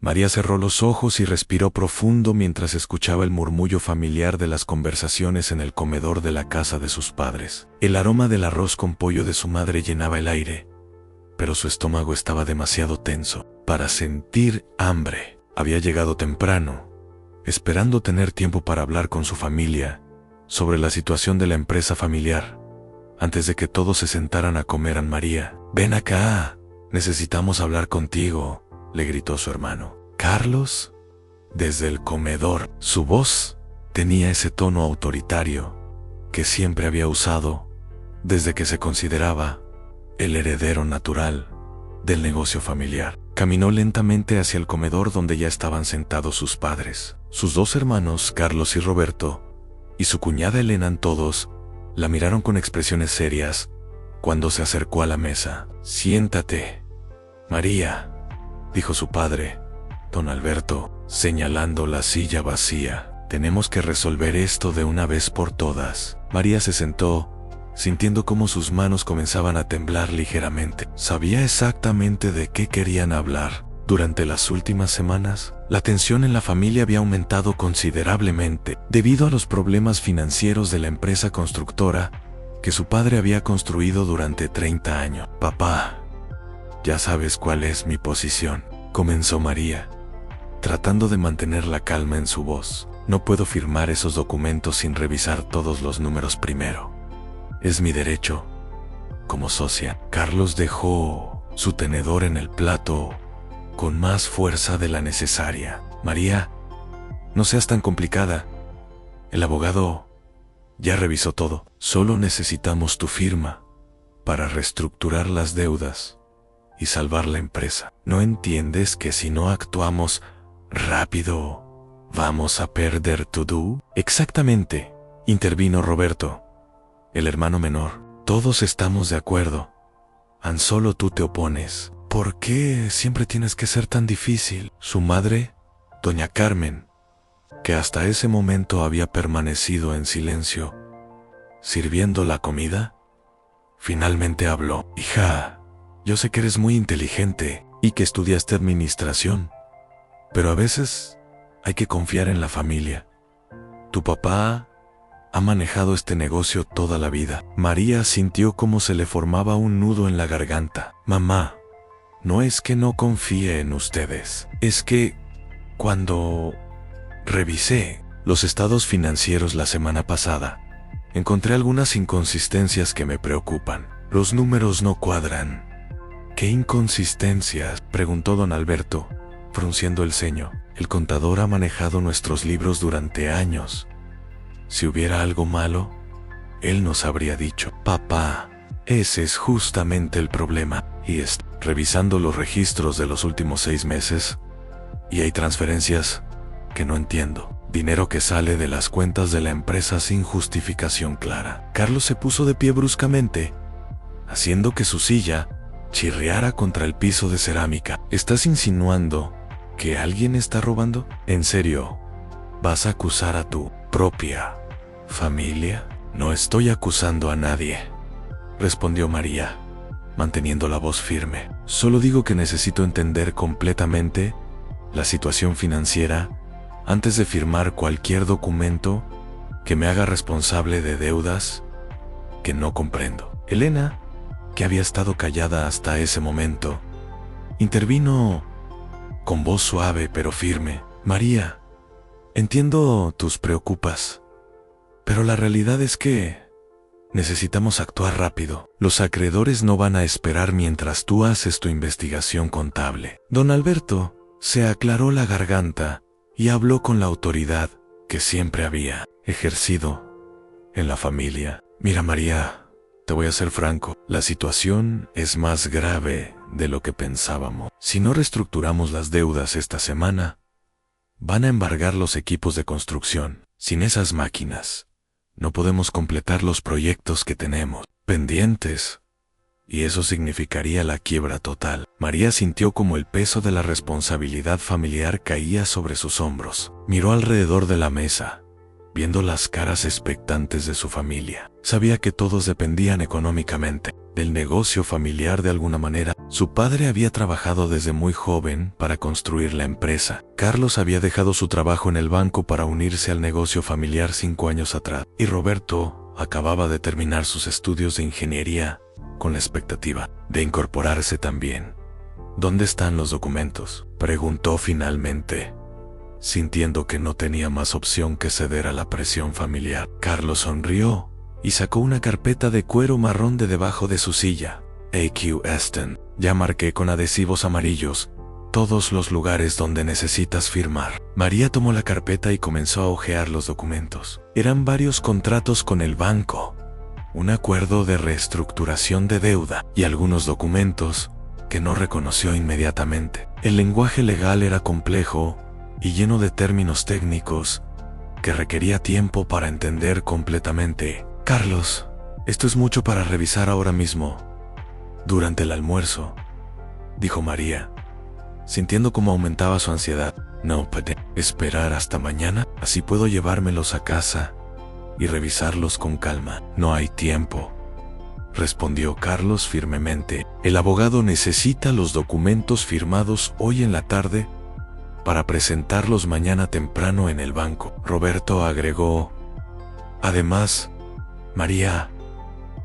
María cerró los ojos y respiró profundo mientras escuchaba el murmullo familiar de las conversaciones en el comedor de la casa de sus padres. El aroma del arroz con pollo de su madre llenaba el aire, pero su estómago estaba demasiado tenso para sentir hambre. Había llegado temprano, esperando tener tiempo para hablar con su familia sobre la situación de la empresa familiar. Antes de que todos se sentaran a comer, Ana María, ven acá, necesitamos hablar contigo, le gritó su hermano. Carlos, desde el comedor. Su voz tenía ese tono autoritario que siempre había usado desde que se consideraba el heredero natural del negocio familiar. Caminó lentamente hacia el comedor donde ya estaban sentados sus padres. Sus dos hermanos, Carlos y Roberto, y su cuñada Elena, todos la miraron con expresiones serias cuando se acercó a la mesa. Siéntate, María, dijo su padre, don Alberto, señalando la silla vacía. Tenemos que resolver esto de una vez por todas. María se sentó, sintiendo cómo sus manos comenzaban a temblar ligeramente. Sabía exactamente de qué querían hablar. Durante las últimas semanas, la tensión en la familia había aumentado considerablemente debido a los problemas financieros de la empresa constructora que su padre había construido durante 30 años. Papá, ya sabes cuál es mi posición, comenzó María, tratando de mantener la calma en su voz. No puedo firmar esos documentos sin revisar todos los números primero. Es mi derecho, como socia. Carlos dejó su tenedor en el plato con más fuerza de la necesaria. María, no seas tan complicada. El abogado ya revisó todo. Solo necesitamos tu firma para reestructurar las deudas y salvar la empresa. ¿No entiendes que si no actuamos rápido, vamos a perder todo? Exactamente, intervino Roberto, el hermano menor. Todos estamos de acuerdo. Tan solo tú te opones. ¿Por qué siempre tienes que ser tan difícil? Su madre, doña Carmen, que hasta ese momento había permanecido en silencio, sirviendo la comida, finalmente habló. Hija, yo sé que eres muy inteligente y que estudiaste administración, pero a veces hay que confiar en la familia. Tu papá ha manejado este negocio toda la vida. María sintió como se le formaba un nudo en la garganta. Mamá, no es que no confíe en ustedes, es que cuando revisé los estados financieros la semana pasada, encontré algunas inconsistencias que me preocupan. Los números no cuadran. ¿Qué inconsistencias?, preguntó don Alberto, frunciendo el ceño. El contador ha manejado nuestros libros durante años. Si hubiera algo malo, él nos habría dicho. Papá, ese es justamente el problema. Y está revisando los registros de los últimos 6 meses, y hay transferencias que no entiendo. Dinero que sale de las cuentas de la empresa sin justificación clara. Carlos se puso de pie bruscamente, haciendo que su silla chirriara contra el piso de cerámica. ¿Estás insinuando que alguien está robando? ¿En serio? ¿Vas a acusar a tu propia familia? No estoy acusando a nadie, respondió María, manteniendo la voz firme. Solo digo que necesito entender completamente la situación financiera antes de firmar cualquier documento que me haga responsable de deudas que no comprendo. Elena, que había estado callada hasta ese momento, intervino con voz suave pero firme. María, entiendo tus preocupas, pero la realidad es que necesitamos actuar rápido. Los acreedores no van a esperar mientras tú haces tu investigación contable. Don Alberto se aclaró la garganta y habló con la autoridad que siempre había ejercido en la familia. Mira, María, te voy a ser franco, la situación es más grave de lo que pensábamos. Si no reestructuramos las deudas esta semana, van a embargar los equipos de construcción. Sin esas máquinas, no podemos completar los proyectos que tenemos pendientes, y eso significaría la quiebra total. María sintió como el peso de la responsabilidad familiar caía sobre sus hombros. Miró alrededor de la mesa, viendo las caras expectantes de su familia. Sabía que todos dependían económicamente del negocio familiar de alguna manera. Su padre había trabajado desde muy joven para construir la empresa. Carlos había dejado su trabajo en el banco para unirse al negocio familiar 5 años atrás. Y Roberto acababa de terminar sus estudios de ingeniería con la expectativa de incorporarse también. ¿Dónde están los documentos?, preguntó finalmente, sintiendo que no tenía más opción que ceder a la presión familiar. Carlos sonrió y sacó una carpeta de cuero marrón de debajo de su silla. A.Q. Aston, ya marqué con adhesivos amarillos todos los lugares donde necesitas firmar. María tomó la carpeta y comenzó a hojear los documentos. Eran varios contratos con el banco, un acuerdo de reestructuración de deuda y algunos documentos que no reconoció inmediatamente. El lenguaje legal era complejo y lleno de términos técnicos que requería tiempo para entender completamente. Carlos, esto es mucho para revisar ahora mismo, durante el almuerzo, dijo María, sintiendo cómo aumentaba su ansiedad. No puede esperar hasta mañana, así puedo llevármelos a casa y revisarlos con calma. No hay tiempo, respondió Carlos firmemente. El abogado necesita los documentos firmados hoy en la tarde para presentarlos mañana temprano en el banco. Roberto agregó, además, María,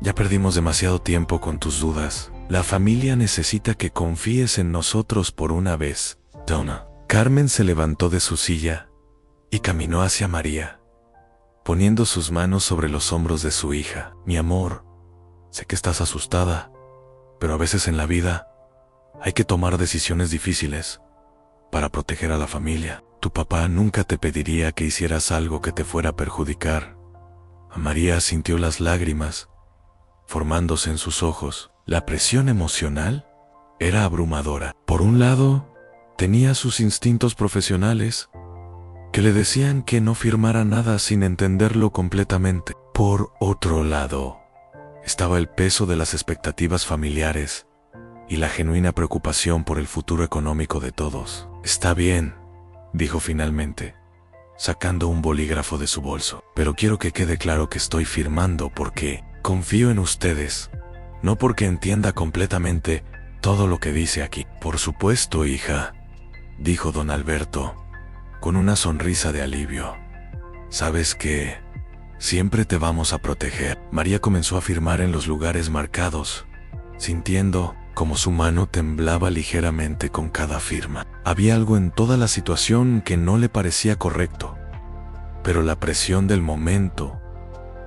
ya perdimos demasiado tiempo con tus dudas. La familia necesita que confíes en nosotros por una vez. Donna. Carmen se levantó de su silla y caminó hacia María, poniendo sus manos sobre los hombros de su hija. Mi amor, sé que estás asustada, pero a veces en la vida hay que tomar decisiones difíciles para proteger a la familia. Tu papá nunca te pediría que hicieras algo que te fuera a perjudicar. María sintió las lágrimas formándose en sus ojos. La presión emocional era abrumadora. Por un lado, tenía sus instintos profesionales que le decían que no firmara nada sin entenderlo completamente. Por otro lado, estaba el peso de las expectativas familiares y la genuina preocupación por el futuro económico de todos. Está bien, dijo finalmente, sacando un bolígrafo de su bolso, pero quiero que quede claro que estoy firmando porque confío en ustedes, no porque entienda completamente todo lo que dice aquí. Por supuesto, hija, dijo don Alberto, con una sonrisa de alivio. Sabes que siempre te vamos a proteger. María comenzó a firmar en los lugares marcados, sintiendo como su mano temblaba ligeramente con cada firma. Había algo en toda la situación que no le parecía correcto, pero la presión del momento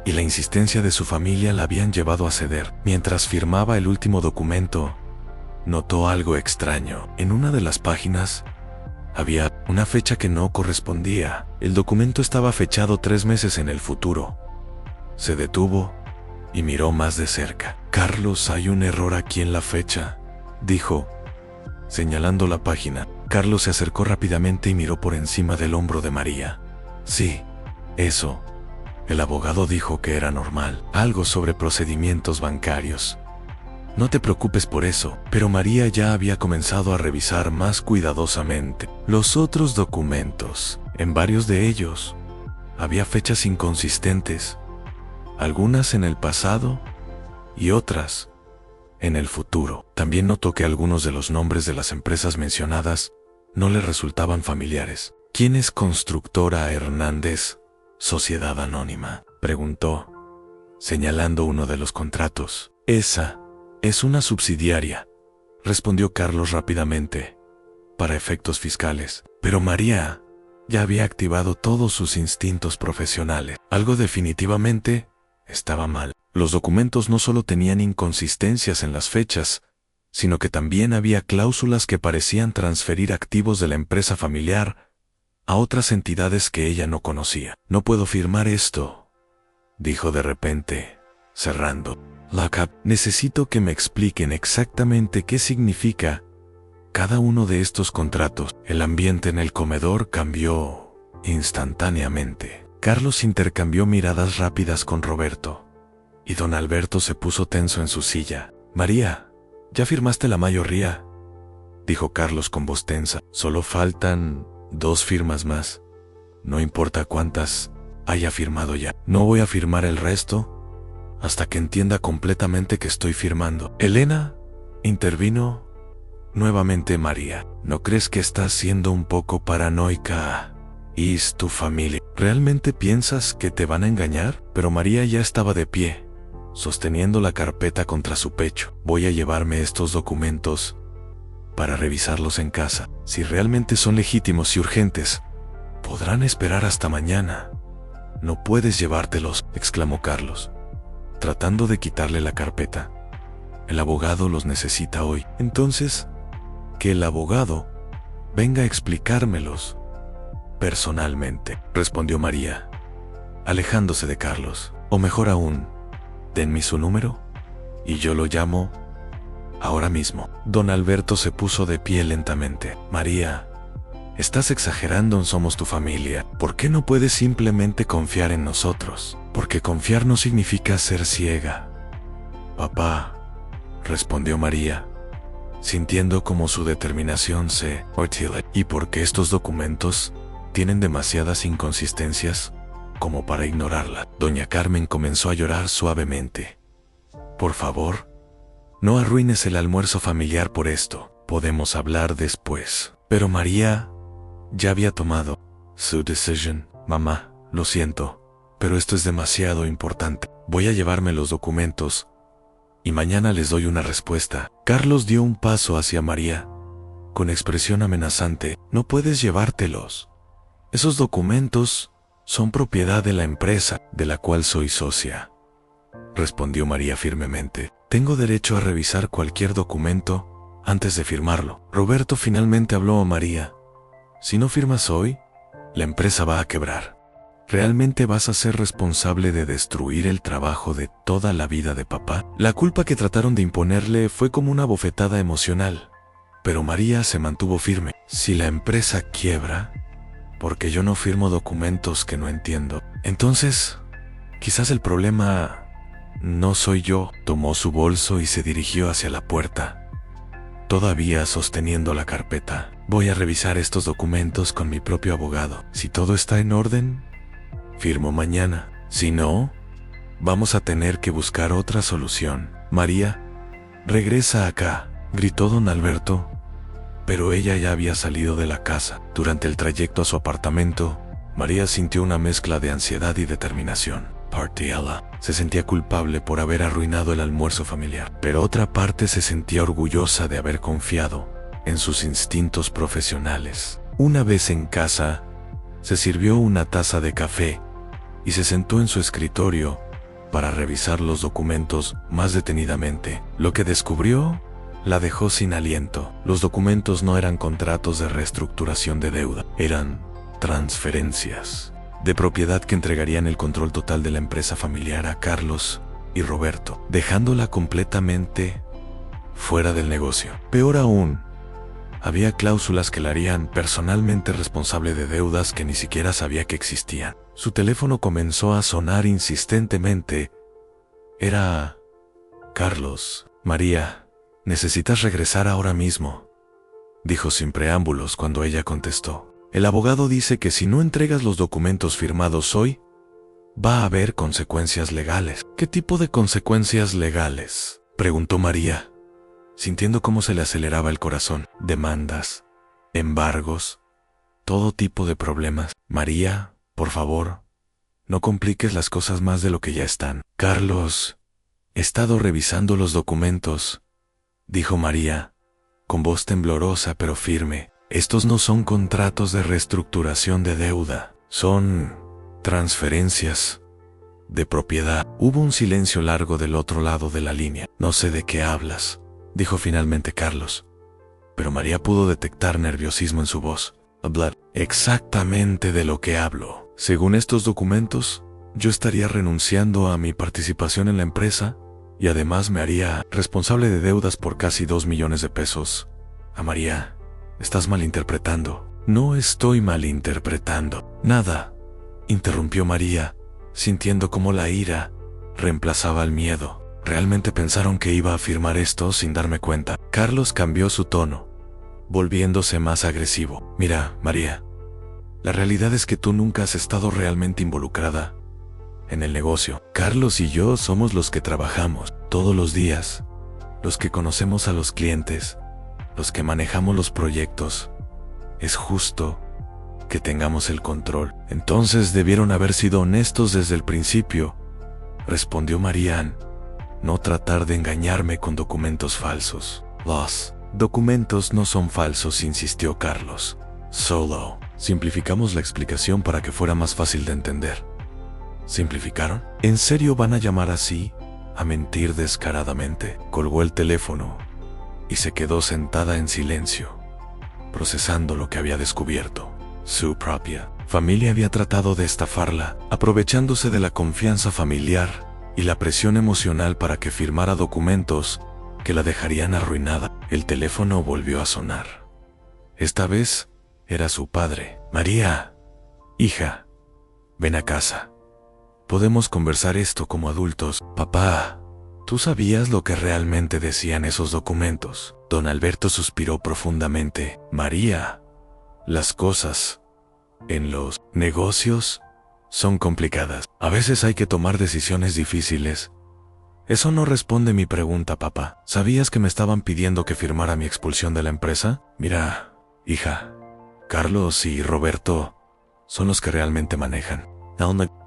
y la insistencia de su familia la habían llevado a ceder. Mientras firmaba el último documento, notó algo extraño. En una de las páginas había una fecha que no correspondía. El documento estaba fechado 3 meses en el futuro. Se detuvo y miró más de cerca. Carlos, hay un error aquí en la fecha, dijo, señalando la página. Carlos se acercó rápidamente y miró por encima del hombro de María. Sí, eso. El abogado dijo que era normal, algo sobre procedimientos bancarios. No te preocupes por eso, pero María ya había comenzado a revisar más cuidadosamente los otros documentos. En varios de ellos había fechas inconsistentes, algunas en el pasado y otras en el futuro. También notó que algunos de los nombres de las empresas mencionadas no le resultaban familiares. ¿Quién es Constructora Hernández, Sociedad Anónima?, preguntó, señalando uno de los contratos. Esa es una subsidiaria, respondió Carlos rápidamente, para efectos fiscales. Pero María ya había activado todos sus instintos profesionales. Algo definitivamente estaba mal. Los documentos no solo tenían inconsistencias en las fechas, sino que también había cláusulas que parecían transferir activos de la empresa familiar a otras entidades que ella no conocía. No puedo firmar esto, dijo de repente, cerrando la cap. Necesito que me expliquen exactamente qué significa cada uno de estos contratos. El ambiente en el comedor cambió instantáneamente. Carlos intercambió miradas rápidas con Roberto, y don Alberto se puso tenso en su silla. María, ¿ya firmaste la mayoría?, dijo Carlos con voz tensa. Solo faltan 2 firmas más. No importa cuántas haya firmado ya. No voy a firmar el resto hasta que entienda completamente que estoy firmando. Elena, Intervino nuevamente María. ¿No crees que estás siendo un poco paranoica? ¿Y es tu familia? ¿Realmente piensas que te van a engañar? Pero María ya estaba de pie, sosteniendo la carpeta contra su pecho. Voy a llevarme estos documentos para revisarlos en casa. Si realmente son legítimos y urgentes, podrán esperar hasta mañana. No puedes llevártelos, exclamó Carlos, tratando de quitarle la carpeta. El abogado los necesita hoy. Entonces, que el abogado venga a explicármelos personalmente, respondió María, alejándose de Carlos. O mejor aún, denme su número y yo lo llamo ahora mismo. Don Alberto se puso de pie lentamente. María, estás exagerando, somos tu familia. ¿Por qué no puedes simplemente confiar en nosotros? Porque confiar no significa ser ciega. Papá, respondió María, sintiendo como su determinación se hortila. ¿Y por qué estos documentos tienen demasiadas inconsistencias como para ignorarla? Doña Carmen comenzó a llorar suavemente. Por favor, no arruines el almuerzo familiar por esto. Podemos hablar después. Pero María ya había tomado su decisión. Mamá, lo siento, pero esto es demasiado importante. Voy a llevarme los documentos y mañana les doy una respuesta. Carlos dio un paso hacia María, con expresión amenazante. No puedes llevártelos. Esos documentos son propiedad de la empresa de la cual soy socia, respondió María firmemente. Tengo derecho a revisar cualquier documento antes de firmarlo. Roberto finalmente habló a María. Si no firmas hoy, la empresa va a quebrar. ¿Realmente vas a ser responsable de destruir el trabajo de toda la vida de papá? La culpa que trataron de imponerle fue como una bofetada emocional, pero María se mantuvo firme. Si la empresa quiebra, porque yo no firmo documentos que no entiendo, entonces quizás el problema no soy yo. Tomó su bolso y se dirigió hacia la puerta, todavía sosteniendo la carpeta. Voy a revisar estos documentos con mi propio abogado. Si todo está en orden, firmo mañana. Si no, vamos a tener que buscar otra solución. María, regresa acá, gritó don Alberto, pero ella ya había salido de la casa. Durante el trayecto a su apartamento, María sintió una mezcla de ansiedad y determinación. Partiela se sentía culpable por haber arruinado el almuerzo familiar, pero otra parte se sentía orgullosa de haber confiado en sus instintos profesionales. Una vez en casa, se sirvió una taza de café y se sentó en su escritorio para revisar los documentos más detenidamente. Lo que descubrió la dejó sin aliento. Los documentos no eran contratos de reestructuración de deuda, eran transferencias de propiedad que entregarían el control total de la empresa familiar a Carlos y Roberto, dejándola completamente fuera del negocio. Peor aún, había cláusulas que la harían personalmente responsable de deudas que ni siquiera sabía que existían. Su teléfono comenzó a sonar insistentemente. Era Carlos. María, necesitas regresar ahora mismo, dijo sin preámbulos cuando ella contestó. El abogado dice que si no entregas los documentos firmados hoy, va a haber consecuencias legales. ¿Qué tipo de consecuencias legales?, preguntó María, sintiendo cómo se le aceleraba el corazón. Demandas, embargos, todo tipo de problemas. María, por favor, no compliques las cosas más de lo que ya están. Carlos, he estado revisando los documentos, dijo María, con voz temblorosa pero firme. Estos no son contratos de reestructuración de deuda, son transferencias de propiedad. Hubo un silencio largo del otro lado de la línea. No sé de qué hablas, dijo finalmente Carlos, pero María pudo detectar nerviosismo en su voz. Hablar exactamente de lo que hablo. Según estos documentos, yo estaría renunciando a mi participación en la empresa y además me haría responsable de deudas por casi 2 millones de pesos. A María, estás malinterpretando. No estoy malinterpretando nada, interrumpió María, sintiendo cómo la ira reemplazaba el miedo. Realmente pensaron que iba a firmar esto sin darme cuenta. Carlos cambió su tono, volviéndose más agresivo. Mira, María, la realidad es que tú nunca has estado realmente involucrada en el negocio. Carlos y yo somos los que trabajamos todos los días los que conocemos a los clientes, los que manejamos los proyectos, es justo que tengamos el control. Entonces debieron haber sido honestos desde el principio, respondió María-Ann. No tratar de engañarme con documentos falsos. Los documentos no son falsos, insistió Carlos. Solo simplificamos la explicación para que fuera más fácil de entender. ¿Simplificaron? ¿En serio van a llamar así a mentir descaradamente? Colgó el teléfono y se quedó sentada en silencio, procesando lo que había descubierto. Su propia familia había tratado de estafarla, aprovechándose de la confianza familiar y la presión emocional para que firmara documentos que la dejarían arruinada. El teléfono volvió a sonar. Esta vez era su padre. María, hija, ven a casa. Podemos conversar esto como adultos. Papá, ¿tú sabías lo que realmente decían esos documentos? Don Alberto suspiró profundamente. María, las cosas en los negocios son complicadas. A veces hay que tomar decisiones difíciles. Eso no responde mi pregunta, papá. ¿Sabías que me estaban pidiendo que firmara mi expulsión de la empresa? Mira, hija, Carlos y Roberto son los que realmente manejan.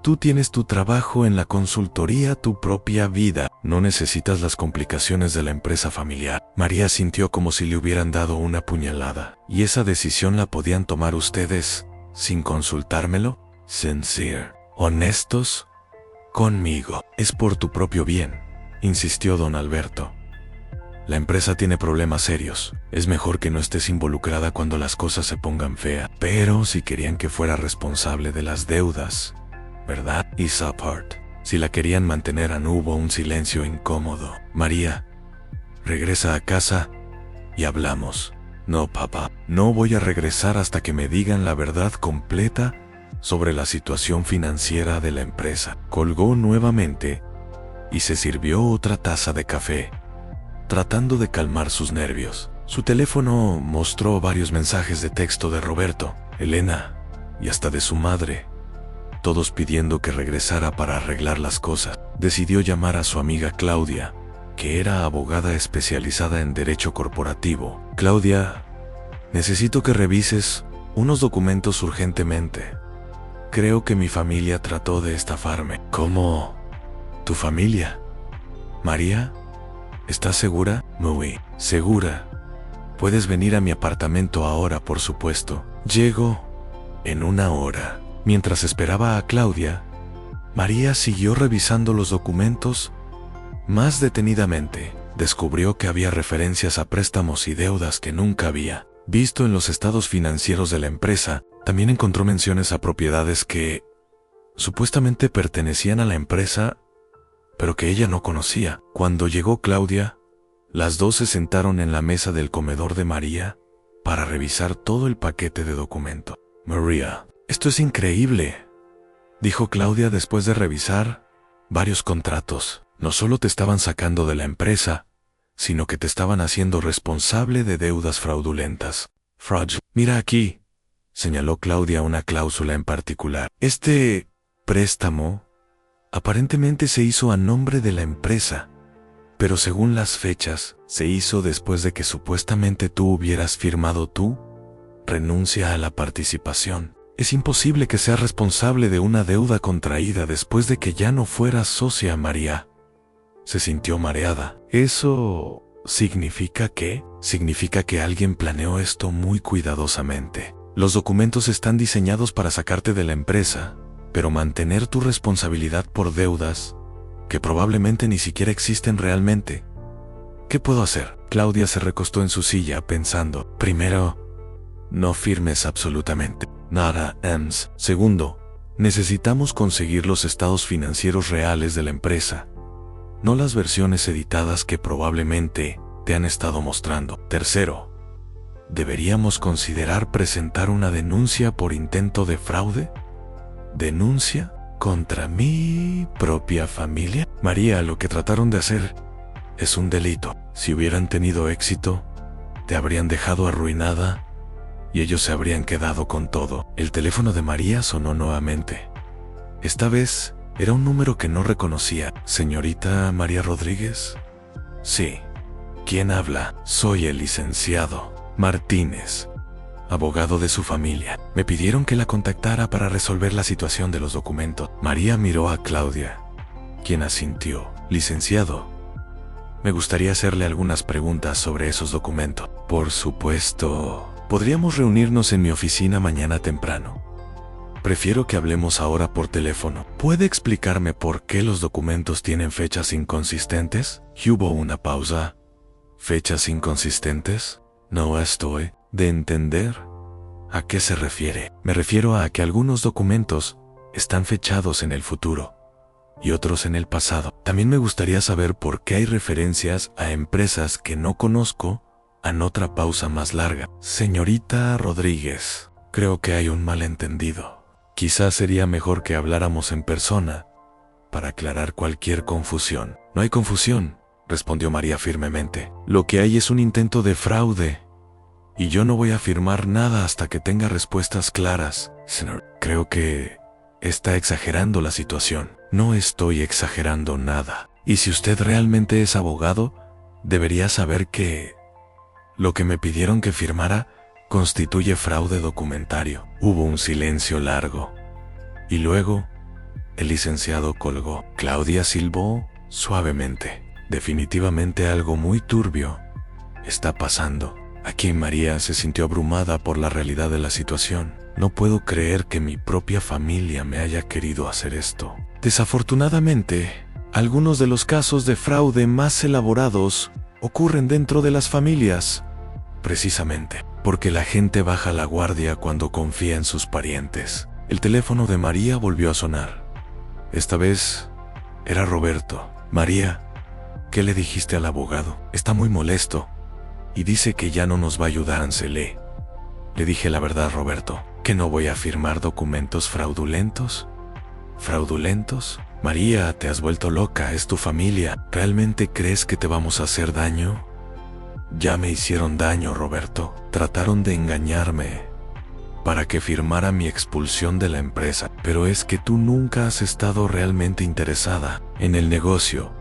Tú tienes tu trabajo en la consultoría, tu propia vida. No necesitas las complicaciones de la empresa familiar. María sintió como si le hubieran dado una puñalada. ¿Y esa decisión la podían tomar ustedes sin consultármelo? Sincere. Honestos conmigo. Es por tu propio bien, insistió don Alberto. La empresa tiene problemas serios. Es mejor que no estés involucrada cuando las cosas se pongan feas. Pero si querían que fuera responsable de las deudas, ¿verdad? Y support. Si la querían mantener, hubo un silencio incómodo. María, regresa a casa y hablamos. No, papá, no voy a regresar hasta que me digan la verdad completa sobre la situación financiera de la empresa. Colgó nuevamente y se sirvió otra taza de café, tratando de calmar sus nervios. Su teléfono mostró varios mensajes de texto de Roberto, Elena y hasta de su madre, todos pidiendo que regresara para arreglar las cosas. Decidió llamar a su amiga Claudia, que era abogada especializada en derecho corporativo. Claudia, necesito que revises unos documentos urgentemente. Creo que mi familia trató de estafarme. ¿Cómo? ¿Tu familia? María, ¿estás segura? Muy segura. Puedes venir a mi apartamento ahora, por supuesto. Llego en 1 hora. Mientras esperaba a Claudia, María siguió revisando los documentos más detenidamente. Descubrió que había referencias a préstamos y deudas que nunca había visto en los estados financieros de la empresa. También encontró menciones a propiedades que supuestamente pertenecían a la empresa, pero que ella no conocía. Cuando llegó Claudia, las dos se sentaron en la mesa del comedor de María para revisar todo el paquete de documentos. María, esto es increíble, dijo Claudia después de revisar varios contratos. No solo te estaban sacando de la empresa, sino que te estaban haciendo responsable de deudas fraudulentas. Mira aquí, señaló Claudia una cláusula en particular. Este préstamo aparentemente se hizo a nombre de la empresa, pero según las fechas, se hizo después de que supuestamente tú hubieras firmado tu renuncia a la participación. Es imposible que seas responsable de una deuda contraída después de que ya no fueras socia, María. Se sintió mareada. ¿Eso significa qué? Significa que alguien planeó esto muy cuidadosamente. Los documentos están diseñados para sacarte de la empresa, pero mantener tu responsabilidad por deudas que probablemente ni siquiera existen realmente. ¿Qué puedo hacer? Claudia se recostó en su silla pensando. Primero, no firmes absolutamente nada, Ems. Segundo, necesitamos conseguir los estados financieros reales de la empresa, no las versiones editadas que probablemente te han estado mostrando. Tercero, ¿deberíamos considerar presentar una denuncia por intento de fraude? ¿Denuncia contra mi propia familia? María, lo que trataron de hacer es un delito. Si hubieran tenido éxito, te habrían dejado arruinada y ellos se habrían quedado con todo. El teléfono de María sonó nuevamente. Esta vez era un número que no reconocía. ¿Señorita María Rodríguez? Sí, ¿Quién habla? Soy el licenciado Martínez, abogado de su familia. Me pidieron que la contactara para resolver la situación de los documentos. María miró a Claudia, quien asintió. Licenciado, me gustaría hacerle algunas preguntas sobre esos documentos. Por supuesto. ¿Podríamos reunirnos en mi oficina mañana temprano? Prefiero que hablemos ahora por teléfono. ¿Puede explicarme por qué los documentos tienen fechas inconsistentes? Hubo una pausa. ¿Fechas inconsistentes? No estoy de entender. ¿A qué se refiere? Me refiero a que algunos documentos están fechados en el futuro y otros en el pasado. También me gustaría saber por qué hay referencias a empresas que no conozco. En otra pausa más larga. Señorita Rodríguez, creo que hay un malentendido. Quizás sería mejor que habláramos en persona para aclarar cualquier confusión. No hay confusión, respondió María firmemente. Lo que hay es un intento de fraude y yo no voy a firmar nada hasta que tenga respuestas claras. Señor, creo que está exagerando la situación. No estoy exagerando nada. Y si usted realmente es abogado, debería saber que lo que me pidieron que firmara constituye fraude documentario. Hubo un silencio largo y luego el licenciado colgó. Claudia silbó suavemente. Definitivamente algo muy turbio está pasando. Aquí María se sintió abrumada por la realidad de la situación. No puedo creer que mi propia familia me haya querido hacer esto. Desafortunadamente, algunos de los casos de fraude más elaborados ocurren dentro de las familias, precisamente porque la gente baja la guardia cuando confía en sus parientes. El teléfono de María volvió a sonar. Esta vez era Roberto. María, ¿qué le dijiste al abogado? Está muy molesto y dice que ya no nos va a ayudar. Ancelé. Le dije la verdad, Roberto, que no voy a firmar documentos fraudulentos. ¿Fraudulentos? María, te has vuelto loca, es tu familia. ¿Realmente crees que te vamos a hacer daño? Ya me hicieron daño, Roberto. Trataron de engañarme para que firmara mi expulsión de la empresa. Pero es que tú nunca has estado realmente interesada en el negocio,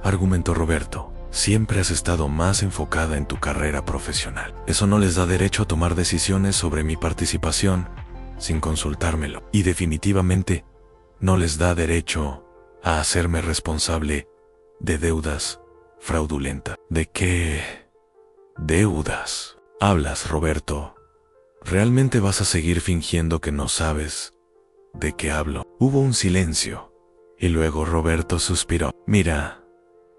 argumentó Roberto. Siempre has estado más enfocada en tu carrera profesional. Eso no les da derecho a tomar decisiones sobre mi participación sin consultármelo. Y definitivamente no les da derecho a hacerme responsable de deudas fraudulentas. ¿De qué deudas hablas, Roberto? ¿Realmente vas a seguir fingiendo que no sabes de qué hablo? Hubo un silencio y luego Roberto suspiró. Mira,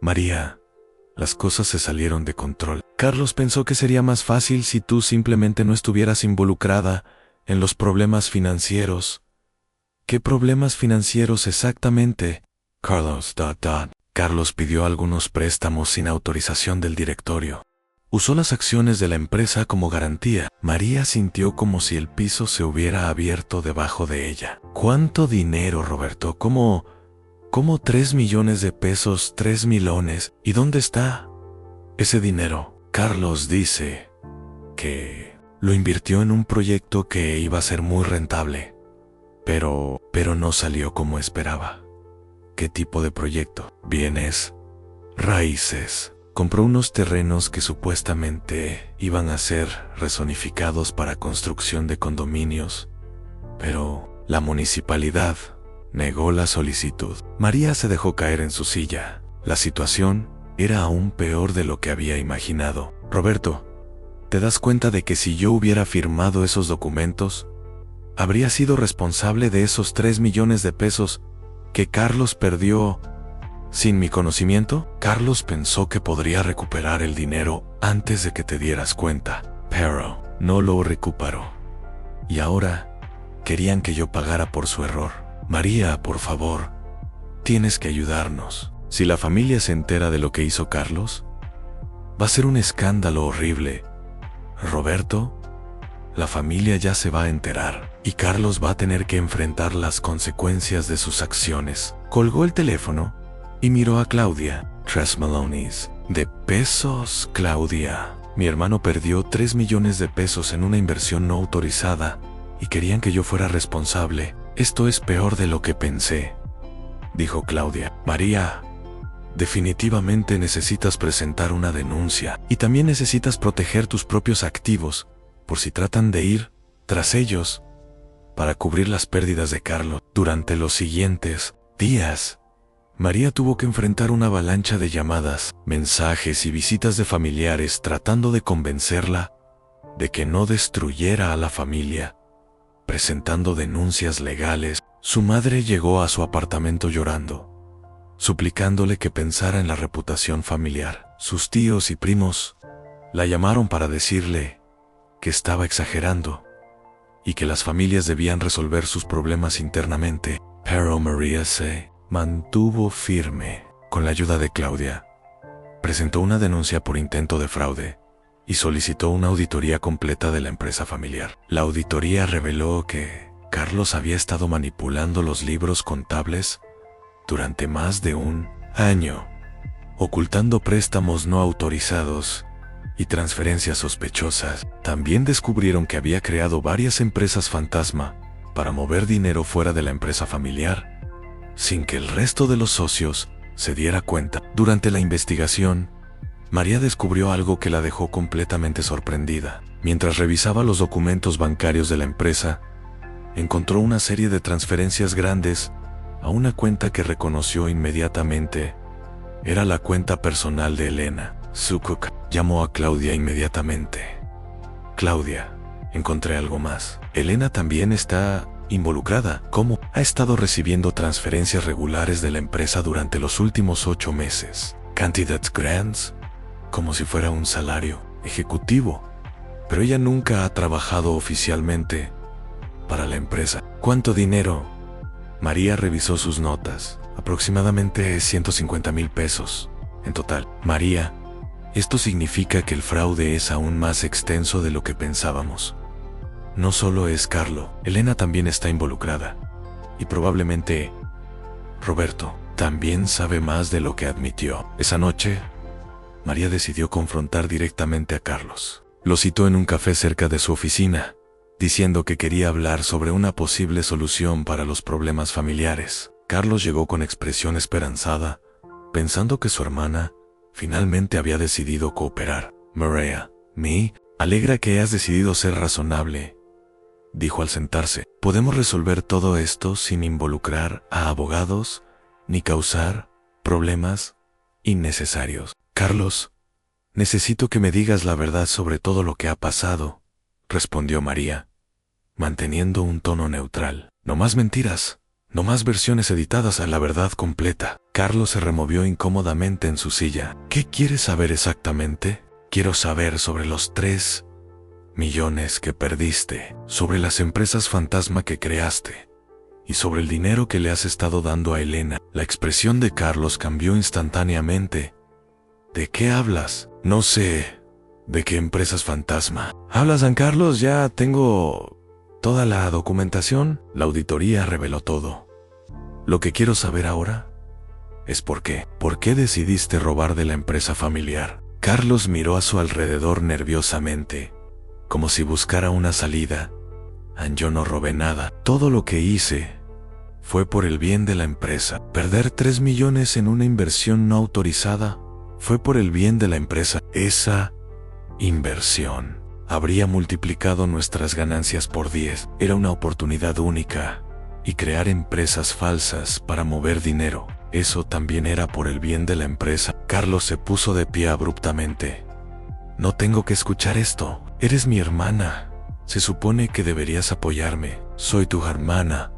María, las cosas se salieron de control. Carlos pensó que sería más fácil si tú simplemente no estuvieras involucrada en los problemas financieros. ¿Qué problemas financieros exactamente? Carlos pidió algunos préstamos sin autorización del directorio. Usó las acciones de la empresa como garantía. María sintió como si el piso se hubiera abierto debajo de ella. ¿Cuánto dinero, Roberto? ¿Cómo 3 millones de pesos, 3 milones? ¿Y dónde está ese dinero? Carlos dice que lo invirtió en un proyecto que iba a ser muy rentable, pero no salió como esperaba. ¿Qué tipo de proyecto? Bienes raíces. Compró unos terrenos que supuestamente iban a ser rezonificados para construcción de condominios, pero la municipalidad negó la solicitud. María se dejó caer en su silla. La situación era aún peor de lo que había imaginado. Roberto, ¿te das cuenta de que si yo hubiera firmado esos documentos, habría sido responsable de esos 3 millones de pesos que Carlos perdió sin mi conocimiento? Carlos pensó que podría recuperar el dinero antes de que te dieras cuenta, pero no lo recuperó. Y ahora querían que yo pagara por su error. María, por favor, tienes que ayudarnos. Si la familia se entera de lo que hizo Carlos, va a ser un escándalo horrible. Roberto, la familia ya se va a enterar y Carlos va a tener que enfrentar las consecuencias de sus acciones. Colgó el teléfono y miró a Claudia. 3 millones de pesos, Claudia. Mi hermano perdió 3 millones de pesos en una inversión no autorizada y querían que yo fuera responsable. Esto es peor de lo que pensé, dijo Claudia. María, Definitivamente necesitas presentar una denuncia y también necesitas proteger tus propios activos por si tratan de ir tras ellos para cubrir las pérdidas de Carlos. Durante los siguientes días, María tuvo que enfrentar una avalancha de llamadas, mensajes y visitas de familiares tratando de convencerla de que no destruyera a la familia, presentando denuncias legales. Su madre llegó a su apartamento llorando, suplicándole que pensara en la reputación familiar. Sus tíos y primos la llamaron para decirle que estaba exagerando y que las familias debían resolver sus problemas internamente. Pero María se mantuvo firme. Con la ayuda de Claudia, presentó una denuncia por intento de fraude y solicitó una auditoría completa de la empresa familiar. La auditoría reveló que Carlos había estado manipulando los libros contables durante más de un año, ocultando préstamos no autorizados y transferencias sospechosas. También descubrieron que había creado varias empresas fantasma para mover dinero fuera de la empresa familiar, sin que el resto de los socios se diera cuenta. Durante la investigación, María descubrió algo que la dejó completamente sorprendida. Mientras revisaba los documentos bancarios de la empresa, encontró una serie de transferencias grandes a una cuenta que reconoció inmediatamente. Era la cuenta personal de Elena. Sukuk llamó a Claudia inmediatamente. Claudia, encontré algo más. Elena también está involucrada. ¿Cómo? Ha estado recibiendo transferencias regulares de la empresa durante los últimos 8 meses. Candidates grants, como si fuera un salario ejecutivo. Pero ella nunca ha trabajado oficialmente para la empresa. ¿Cuánto dinero? María revisó sus notas. Aproximadamente 150,000 pesos en total. María, esto significa que el fraude es aún más extenso de lo que pensábamos. No solo es Carlo, Elena también está involucrada. Y probablemente Roberto también sabe más de lo que admitió. Esa noche, María decidió confrontar directamente a Carlos. Lo citó en un café cerca de su oficina, diciendo que quería hablar sobre una posible solución para los problemas familiares. Carlos llegó con expresión esperanzada, pensando que su hermana finalmente había decidido cooperar. María, me alegra que hayas decidido ser razonable, dijo al sentarse. Podemos resolver todo esto sin involucrar a abogados ni causar problemas innecesarios. Carlos, necesito que me digas la verdad sobre todo lo que ha pasado, respondió María, manteniendo un tono neutral. No más mentiras, no más versiones editadas a la verdad completa. Carlos se removió incómodamente en su silla. ¿Qué quieres saber exactamente? Quiero saber sobre los 3 millones que perdiste, sobre las empresas fantasma que creaste y sobre el dinero que le has estado dando a Elena. La expresión de Carlos cambió instantáneamente. ¿De qué hablas? No sé. ¿De qué empresas fantasma? ¿Hablas, San Carlos? Ya tengo toda la documentación. La auditoría reveló todo. Lo que quiero saber ahora es por qué. ¿Por qué decidiste robar de la empresa familiar? Carlos miró a su alrededor nerviosamente, como si buscara una salida. Yo no robé nada. Todo lo que hice fue por el bien de la empresa. Perder 3 millones en una inversión no autorizada fue por el bien de la empresa. Esa inversión habría multiplicado nuestras ganancias por 10. Era una oportunidad única. Y crear empresas falsas para mover dinero, eso también era por el bien de la empresa. Carlos se puso de pie abruptamente. No tengo que escuchar esto. Eres mi hermana. Se supone que deberías apoyarme. Soy tu hermana.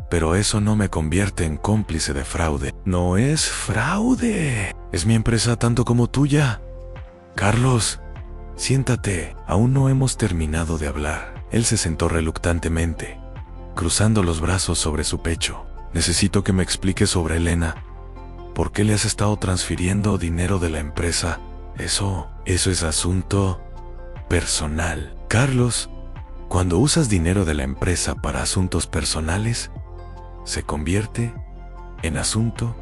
Pero eso no me convierte en cómplice de fraude. No es fraude. Es mi empresa tanto como tuya. Carlos, siéntate. Aún no hemos terminado de hablar. Él se sentó reluctantemente, cruzando los brazos sobre su pecho. Necesito que me expliques sobre Elena. ¿Por qué le has estado transfiriendo dinero de la empresa? Eso es asunto personal. Carlos, cuando usas dinero de la empresa para asuntos personales, se convierte en asunto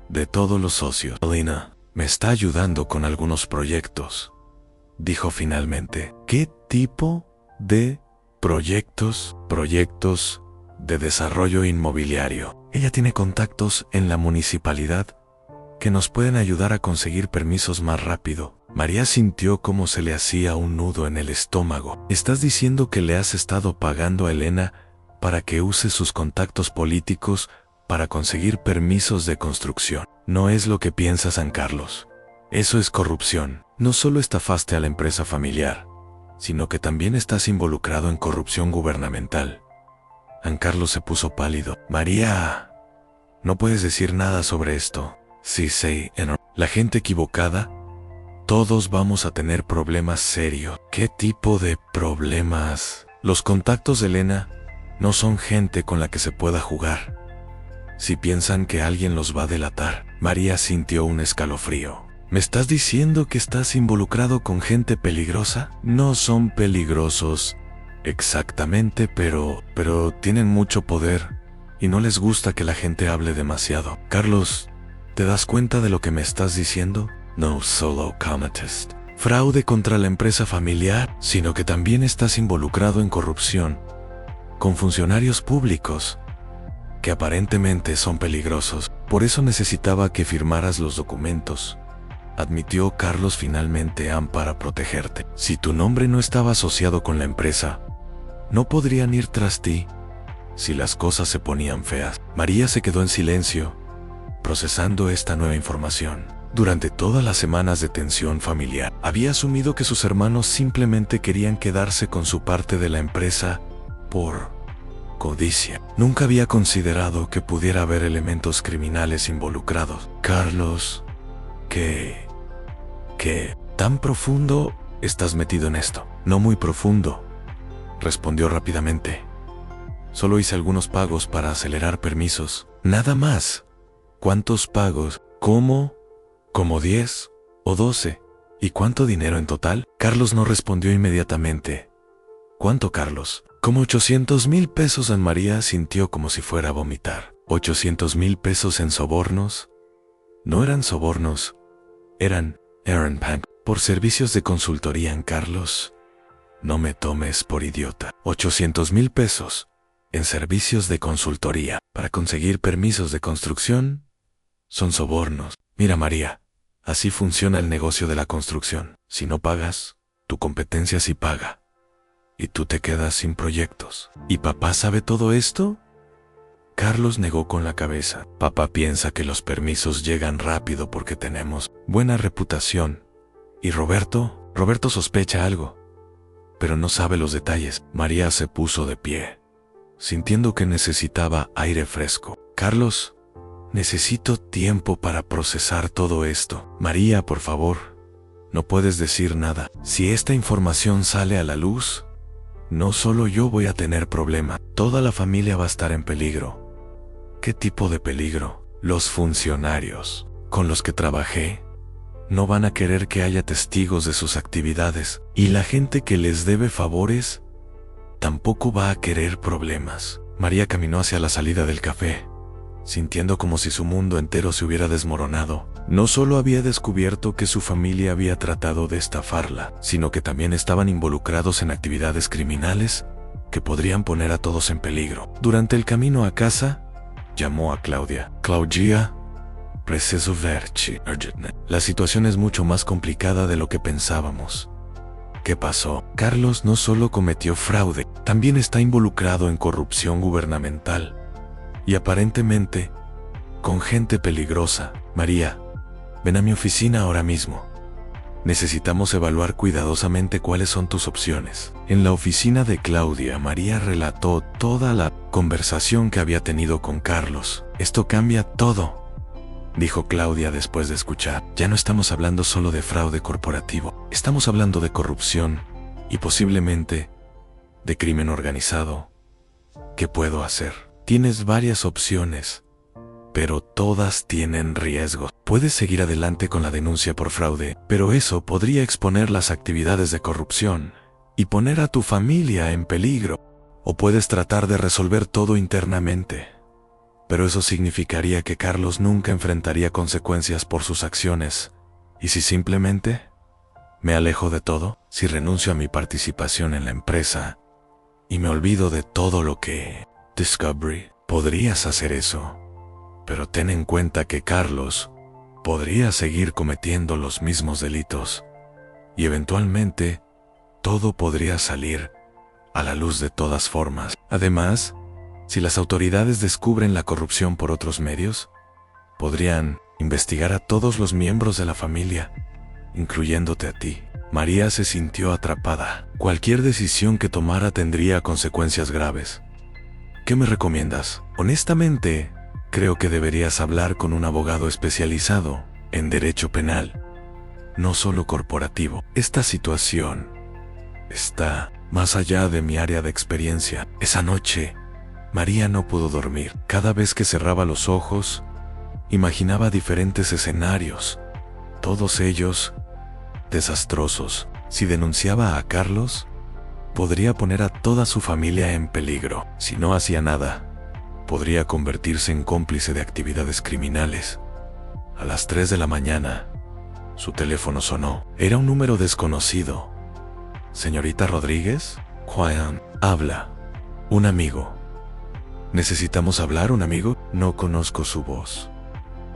de todos los socios. Elena me está ayudando con algunos proyectos, dijo finalmente. ¿Qué tipo de proyectos? Proyectos de desarrollo inmobiliario. Ella tiene contactos en la municipalidad que nos pueden ayudar a conseguir permisos más rápido. María sintió cómo se le hacía un nudo en el estómago. ¿Estás diciendo que le has estado pagando a Elena para que use sus contactos políticos para conseguir permisos de construcción? No es lo que piensa San Carlos. Eso es corrupción. No solo estafaste a la empresa familiar, sino que también estás involucrado en corrupción gubernamental. San Carlos se puso pálido. María, no puedes decir nada sobre esto. Sí, la gente equivocada. Todos vamos a tener problemas serios. ¿Qué tipo de problemas? Los contactos de Elena no son gente con la que se pueda jugar. Si piensan que alguien los va a delatar. María sintió un escalofrío. ¿Me estás diciendo que estás involucrado con gente peligrosa? No son peligrosos exactamente, pero tienen mucho poder y no les gusta que la gente hable demasiado. Carlos, ¿te das cuenta de lo que me estás diciendo? No solo cometiste fraude contra la empresa familiar, sino que también estás involucrado en corrupción con funcionarios públicos que aparentemente son peligrosos. Por eso necesitaba que firmaras los documentos, admitió Carlos finalmente, para protegerte. Si tu nombre no estaba asociado con la empresa, no podrían ir tras ti si las cosas se ponían feas. María se quedó en silencio, procesando esta nueva información. Durante todas las semanas de tensión familiar, había asumido que sus hermanos simplemente querían quedarse con su parte de la empresa por codicia. Nunca había considerado que pudiera haber elementos criminales involucrados. Carlos, ¿qué tan profundo estás metido en esto? No muy profundo, respondió rápidamente. Solo hice algunos pagos para acelerar permisos. Nada más. ¿Cuántos pagos? ¿Cómo? ¿Como 10 o 12? ¿Y cuánto dinero en total? Carlos no respondió inmediatamente. ¿Cuánto, Carlos? Como 800,000 pesos. Ana María sintió como si fuera a vomitar. ¿800,000 pesos en sobornos? No eran sobornos, eran Pan por servicios de consultoría en Carlos. No me tomes por idiota. 800,000 pesos en servicios de consultoría para conseguir permisos de construcción son sobornos. Mira, María, así funciona el negocio de la construcción. Si no pagas, tu competencia sí paga. Y tú te quedas sin proyectos. ¿Y papá sabe todo esto? Carlos negó con la cabeza. Papá piensa que los permisos llegan rápido porque tenemos buena reputación. ¿Y Roberto? Roberto sospecha algo, pero no sabe los detalles. María se puso de pie, sintiendo que necesitaba aire fresco. Carlos, necesito tiempo para procesar todo esto. María, por favor, no puedes decir nada. Si esta información sale a la luz, no solo yo voy a tener problema, toda la familia va a estar en peligro. ¿Qué tipo de peligro? Los funcionarios con los que trabajé no van a querer que haya testigos de sus actividades, y la gente que les debe favores tampoco va a querer problemas. María caminó hacia la salida del café, sintiendo como si su mundo entero se hubiera desmoronado. No solo había descubierto que su familia había tratado de estafarla, sino que también estaban involucrados en actividades criminales que podrían poner a todos en peligro. Durante el camino a casa, llamó a Claudia. Claudia, preciso verci. La situación es mucho más complicada de lo que pensábamos. ¿Qué pasó? Carlos no solo cometió fraude, también está involucrado en corrupción gubernamental. Y aparentemente, con gente peligrosa. María, ven a mi oficina ahora mismo. Necesitamos evaluar cuidadosamente cuáles son tus opciones. En la oficina de Claudia, María relató toda la conversación que había tenido con Carlos. Esto cambia todo, dijo Claudia después de escuchar. Ya no estamos hablando solo de fraude corporativo, estamos hablando de corrupción y posiblemente de crimen organizado. ¿Qué puedo hacer? Tienes varias opciones, pero todas tienen riesgos. Puedes seguir adelante con la denuncia por fraude, pero eso podría exponer las actividades de corrupción y poner a tu familia en peligro. O puedes tratar de resolver todo internamente, pero eso significaría que Carlos nunca enfrentaría consecuencias por sus acciones. ¿Y si simplemente me alejo de todo? Si renuncio a mi participación en la empresa y me olvido de todo lo que Discovery. Podrías hacer eso, pero ten en cuenta que Carlos podría seguir cometiendo los mismos delitos y eventualmente todo podría salir a la luz de todas formas. Además, si las autoridades descubren la corrupción por otros medios, podrían investigar a todos los miembros de la familia, incluyéndote a ti. María se sintió atrapada. Cualquier decisión que tomara tendría consecuencias graves. ¿Qué me recomiendas? Honestamente, creo que deberías hablar con un abogado especializado en derecho penal, no solo corporativo. Esta situación está más allá de mi área de experiencia. Esa noche, María no pudo dormir. Cada vez que cerraba los ojos, imaginaba diferentes escenarios, todos ellos desastrosos. Si denunciaba a Carlos, podría poner a toda su familia en peligro. Si no hacía nada, podría convertirse en cómplice de actividades criminales. A las 3 de la mañana, su teléfono sonó. Era un número desconocido. ¿Señorita Rodríguez? Juan, habla. Un amigo. ¿Necesitamos hablar, un amigo? No conozco su voz.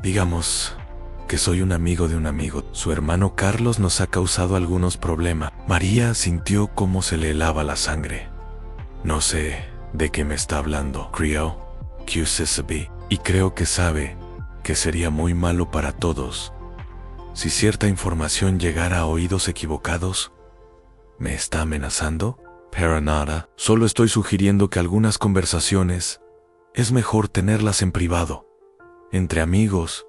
Digamos que soy un amigo de un amigo. Su hermano Carlos nos ha causado algunos problemas. María sintió cómo se le helaba la sangre. No sé de qué me está hablando, Creo. Y creo que sabe que sería muy malo para todos si cierta información llegara a oídos equivocados. ¿Me está amenazando? Para nada. Solo estoy sugiriendo que algunas conversaciones es mejor tenerlas en privado, entre amigos,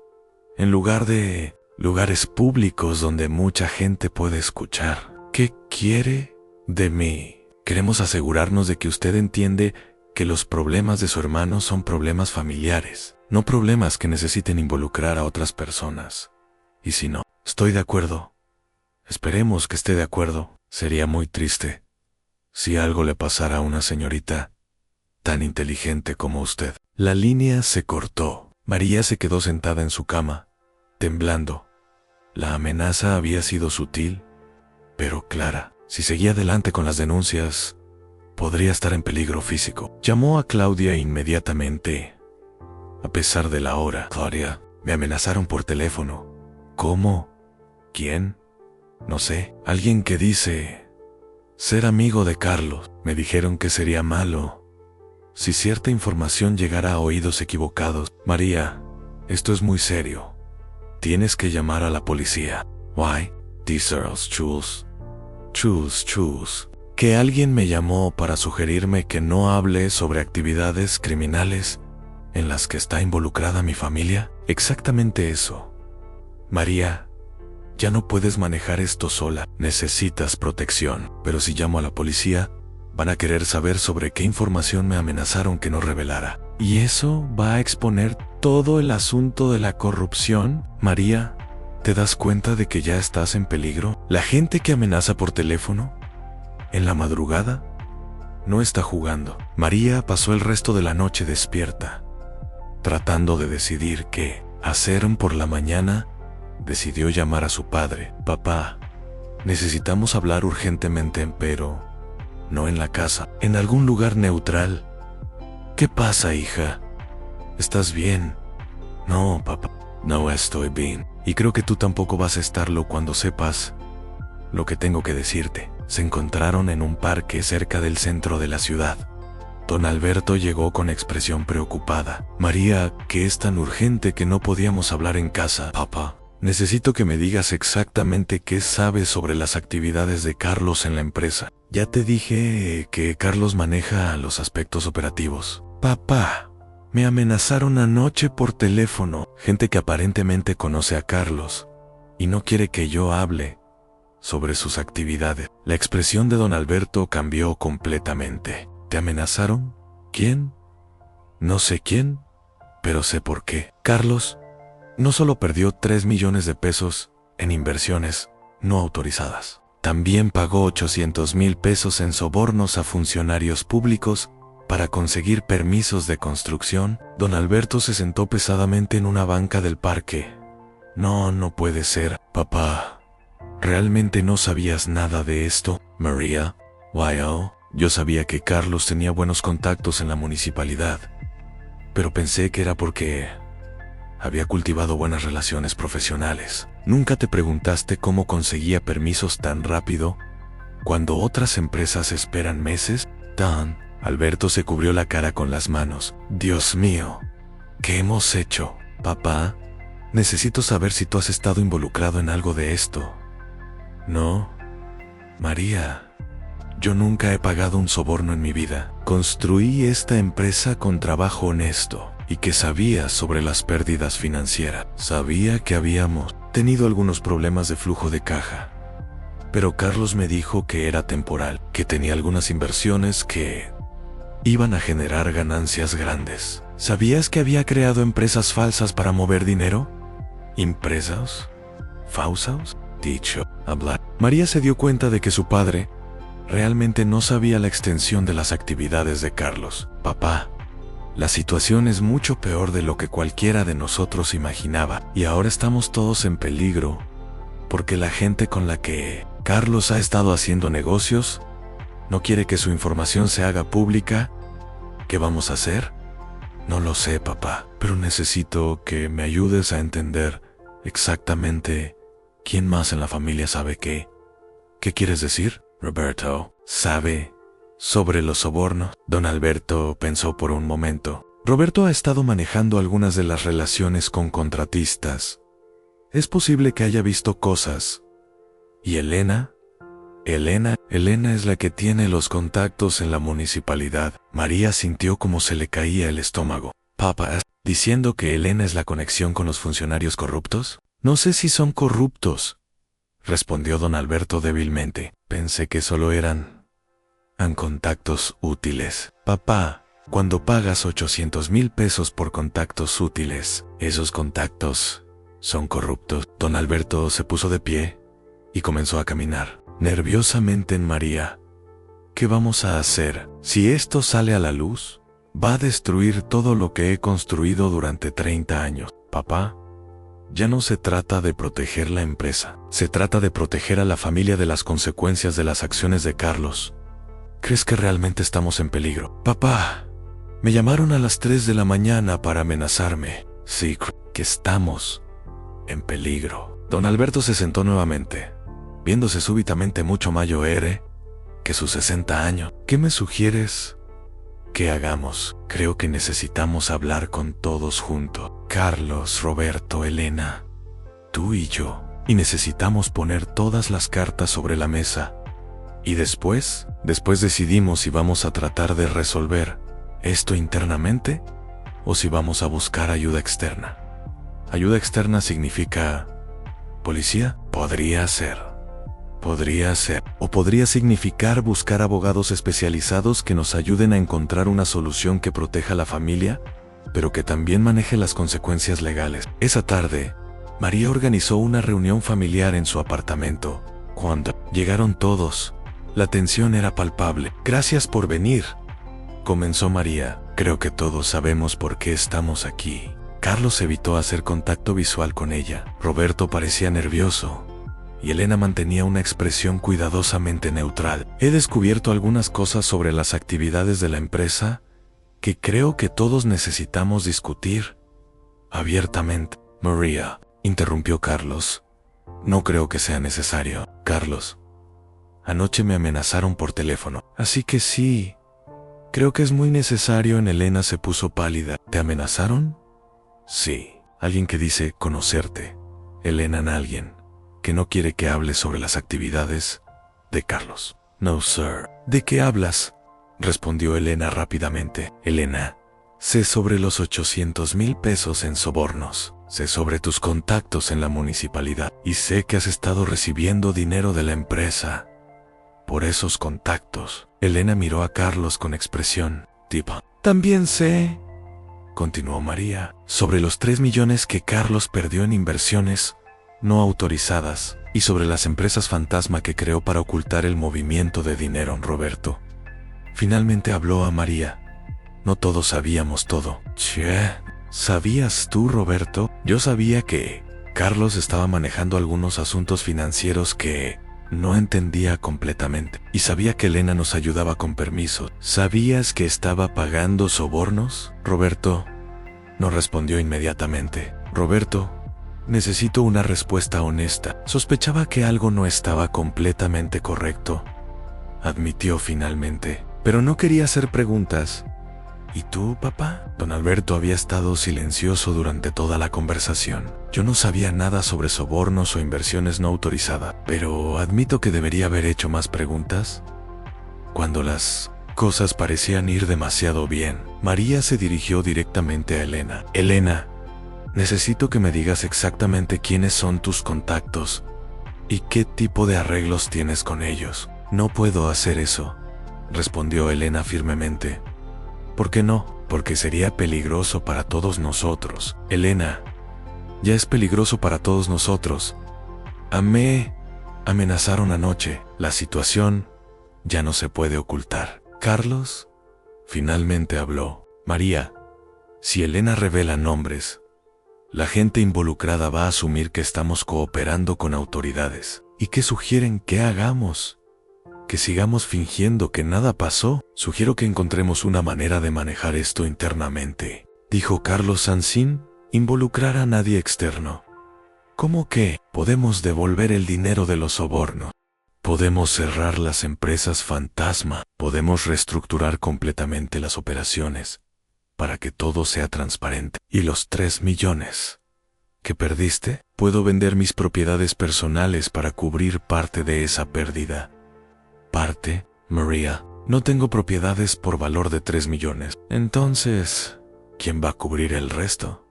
en lugar de lugares públicos donde mucha gente puede escuchar. ¿Qué quiere de mí? Queremos asegurarnos de que usted entiende que los problemas de su hermano son problemas familiares, no problemas que necesiten involucrar a otras personas. Y si no, estoy de acuerdo. Esperemos que esté de acuerdo. Sería muy triste si algo le pasara a una señorita tan inteligente como usted. La línea se cortó. María se quedó sentada en su cama, temblando. La amenaza había sido sutil, pero clara. Si seguía adelante con las denuncias, podría estar en peligro físico. Llamó a Claudia inmediatamente. A pesar de la hora, Claudia, me amenazaron por teléfono. ¿Cómo? ¿Quién? No sé. Alguien que dice ser amigo de Carlos. Me dijeron que sería malo si cierta información llegara a oídos equivocados. María, esto es muy serio. Tienes que llamar a la policía. Why? These are Jules. Jules. Que alguien me llamó para sugerirme que no hable sobre actividades criminales en las que está involucrada mi familia. Exactamente eso. María, ya no puedes manejar esto sola. Necesitas protección. Pero si llamo a la policía, van a querer saber sobre qué información me amenazaron que no revelara. ¿Y eso va a exponer todo el asunto de la corrupción? María, ¿te das cuenta de que ya estás en peligro? La gente que amenaza por teléfono, en la madrugada, no está jugando. María pasó el resto de la noche despierta, tratando de decidir qué hacer. Por la mañana, decidió llamar a su padre. Papá, necesitamos hablar urgentemente, pero no en la casa, en algún lugar neutral. ¿Qué pasa, hija? ¿Estás bien? No, papá, no estoy bien. Y creo que tú tampoco vas a estarlo cuando sepas lo que tengo que decirte. Se encontraron en un parque cerca del centro de la ciudad. Don Alberto llegó con expresión preocupada. María, ¿qué es tan urgente que no podíamos hablar en casa? Papá, necesito que me digas exactamente qué sabes sobre las actividades de Carlos en la empresa. Ya te dije que Carlos maneja los aspectos operativos. Papá, me amenazaron anoche por teléfono. Gente que aparentemente conoce a Carlos y no quiere que yo hable sobre sus actividades. La expresión de don Alberto cambió completamente. ¿Te amenazaron? ¿Quién? No sé quién, pero sé por qué. Carlos no solo perdió 3 millones de pesos en inversiones no autorizadas, también pagó 800,000 pesos en sobornos a funcionarios públicos para conseguir permisos de construcción. Don Alberto se sentó pesadamente en una banca del parque. No puede ser. Papá, ¿realmente no sabías nada de esto? María, yo sabía que Carlos tenía buenos contactos en la municipalidad, pero pensé que era porque había cultivado buenas relaciones profesionales. ¿Nunca te preguntaste cómo conseguía permisos tan rápido cuando otras empresas esperan meses? Don Alberto se cubrió la cara con las manos. Dios mío, ¿qué hemos hecho? Papá, necesito saber si tú has estado involucrado en algo de esto. No, María, yo nunca he pagado un soborno en mi vida. Construí esta empresa con trabajo honesto. ¿Y qué sabía sobre las pérdidas financieras? Sabía que habíamos tenido algunos problemas de flujo de caja. Pero Carlos me dijo que era temporal, que tenía algunas inversiones que iban a generar ganancias grandes. ¿Sabías que había creado empresas falsas para mover dinero? ¿Empresas falsas? Dicho, hablar. María se dio cuenta de que su padre realmente no sabía la extensión de las actividades de Carlos. Papá, la situación es mucho peor de lo que cualquiera de nosotros imaginaba, y ahora estamos todos en peligro, porque la gente con la que Carlos ha estado haciendo negocios no quiere que su información se haga pública. ¿Qué vamos a hacer? No lo sé, papá, pero necesito que me ayudes a entender exactamente quién más en la familia sabe qué. ¿Qué quieres decir? Roberto sabe sobre los sobornos. Don Alberto pensó por un momento. Roberto ha estado manejando algunas de las relaciones con contratistas. Es posible que haya visto cosas. ¿Y Elena? Elena es la que tiene los contactos en la municipalidad. María sintió como se le caía el estómago. Papá, ¿diciendo que Elena es la conexión con los funcionarios corruptos? No sé si son corruptos, respondió don Alberto débilmente. Pensé que solo eran contactos útiles. Papá, cuando pagas 800,000 pesos por contactos útiles, esos contactos son corruptos. Don Alberto se puso de pie y comenzó a caminar nerviosamente en María. ¿Qué vamos a hacer? Si esto sale a la luz, va a destruir todo lo que he construido durante 30 años. Papá, ya no se trata de proteger la empresa, se trata de proteger a la familia de las consecuencias de las acciones de Carlos. ¿Crees que realmente estamos en peligro? Papá, me llamaron a las 3 de la mañana para amenazarme. Sí, creo que estamos en peligro. Don Alberto se sentó nuevamente, viéndose súbitamente mucho mayor que sus 60 años. ¿Qué me sugieres que hagamos? Creo que necesitamos hablar con todos juntos. Carlos, Roberto, Elena, tú y yo. Y necesitamos poner todas las cartas sobre la mesa. Y después decidimos si vamos a tratar de resolver esto internamente o si vamos a buscar ayuda externa. Ayuda externa significa policía. Podría ser. O podría significar buscar abogados especializados que nos ayuden a encontrar una solución que proteja a la familia, pero que también maneje las consecuencias legales. Esa tarde, María organizó una reunión familiar en su apartamento. Cuando llegaron todos, la tensión era palpable. Gracias por venir, comenzó María. Creo que todos sabemos por qué estamos aquí. Carlos evitó hacer contacto visual con ella. Roberto parecía nervioso y Elena mantenía una expresión cuidadosamente neutral. He descubierto algunas cosas sobre las actividades de la empresa que creo que todos necesitamos discutir abiertamente. María, interrumpió Carlos. No creo que sea necesario. Carlos, anoche me amenazaron por teléfono. Así que sí, creo que es muy necesario. Elena se puso pálida. ¿Te amenazaron? Sí, alguien que dice conocerte. Elena, alguien que no quiere que hables sobre las actividades de Carlos. No, sir. ¿De qué hablas? Respondió Elena rápidamente. Elena, sé sobre los 800,000 pesos en sobornos. Sé sobre tus contactos en la municipalidad. Y sé que has estado recibiendo dinero de la empresa por esos contactos. Elena miró a Carlos con expresión tipo. También sé, continuó María, sobre los 3 millones que Carlos perdió en inversiones no autorizadas y sobre las empresas fantasma que creó para ocultar el movimiento de dinero. Roberto finalmente habló a María. No todos sabíamos todo. Che, ¿sabías tú, Roberto? Yo sabía que Carlos estaba manejando algunos asuntos financieros que no entendía completamente. Y sabía que Elena nos ayudaba con permisos. ¿Sabías que estaba pagando sobornos? Roberto no respondió inmediatamente. Roberto, necesito una respuesta honesta. Sospechaba que algo no estaba completamente correcto, admitió finalmente, pero no quería hacer preguntas. ¿Y tú, papá? Don Alberto había estado silencioso durante toda la conversación. Yo no sabía nada sobre sobornos o inversiones no autorizadas, pero admito que debería haber hecho más preguntas. Cuando las cosas parecían ir demasiado bien, María se dirigió directamente a Elena. Elena, necesito que me digas exactamente quiénes son tus contactos y qué tipo de arreglos tienes con ellos. No puedo hacer eso, respondió Elena firmemente. ¿Por qué no? Porque sería peligroso para todos nosotros. Elena, ya es peligroso para todos nosotros. Me amenazaron anoche. La situación ya no se puede ocultar. Carlos finalmente habló. María, si Elena revela nombres, la gente involucrada va a asumir que estamos cooperando con autoridades. ¿Y qué sugieren que hagamos? ¿Que sigamos fingiendo que nada pasó? Sugiero que encontremos una manera de manejar esto internamente, dijo Carlos sin involucrar a nadie externo. ¿Cómo que? Podemos devolver el dinero de los sobornos. Podemos cerrar las empresas fantasma. Podemos reestructurar completamente las operaciones para que todo sea transparente. ¿Y los 3 millones que perdiste? Puedo vender mis propiedades personales para cubrir parte de esa pérdida. ¿Parte, María? No tengo propiedades por valor de 3 millones. Entonces, ¿quién va a cubrir el resto?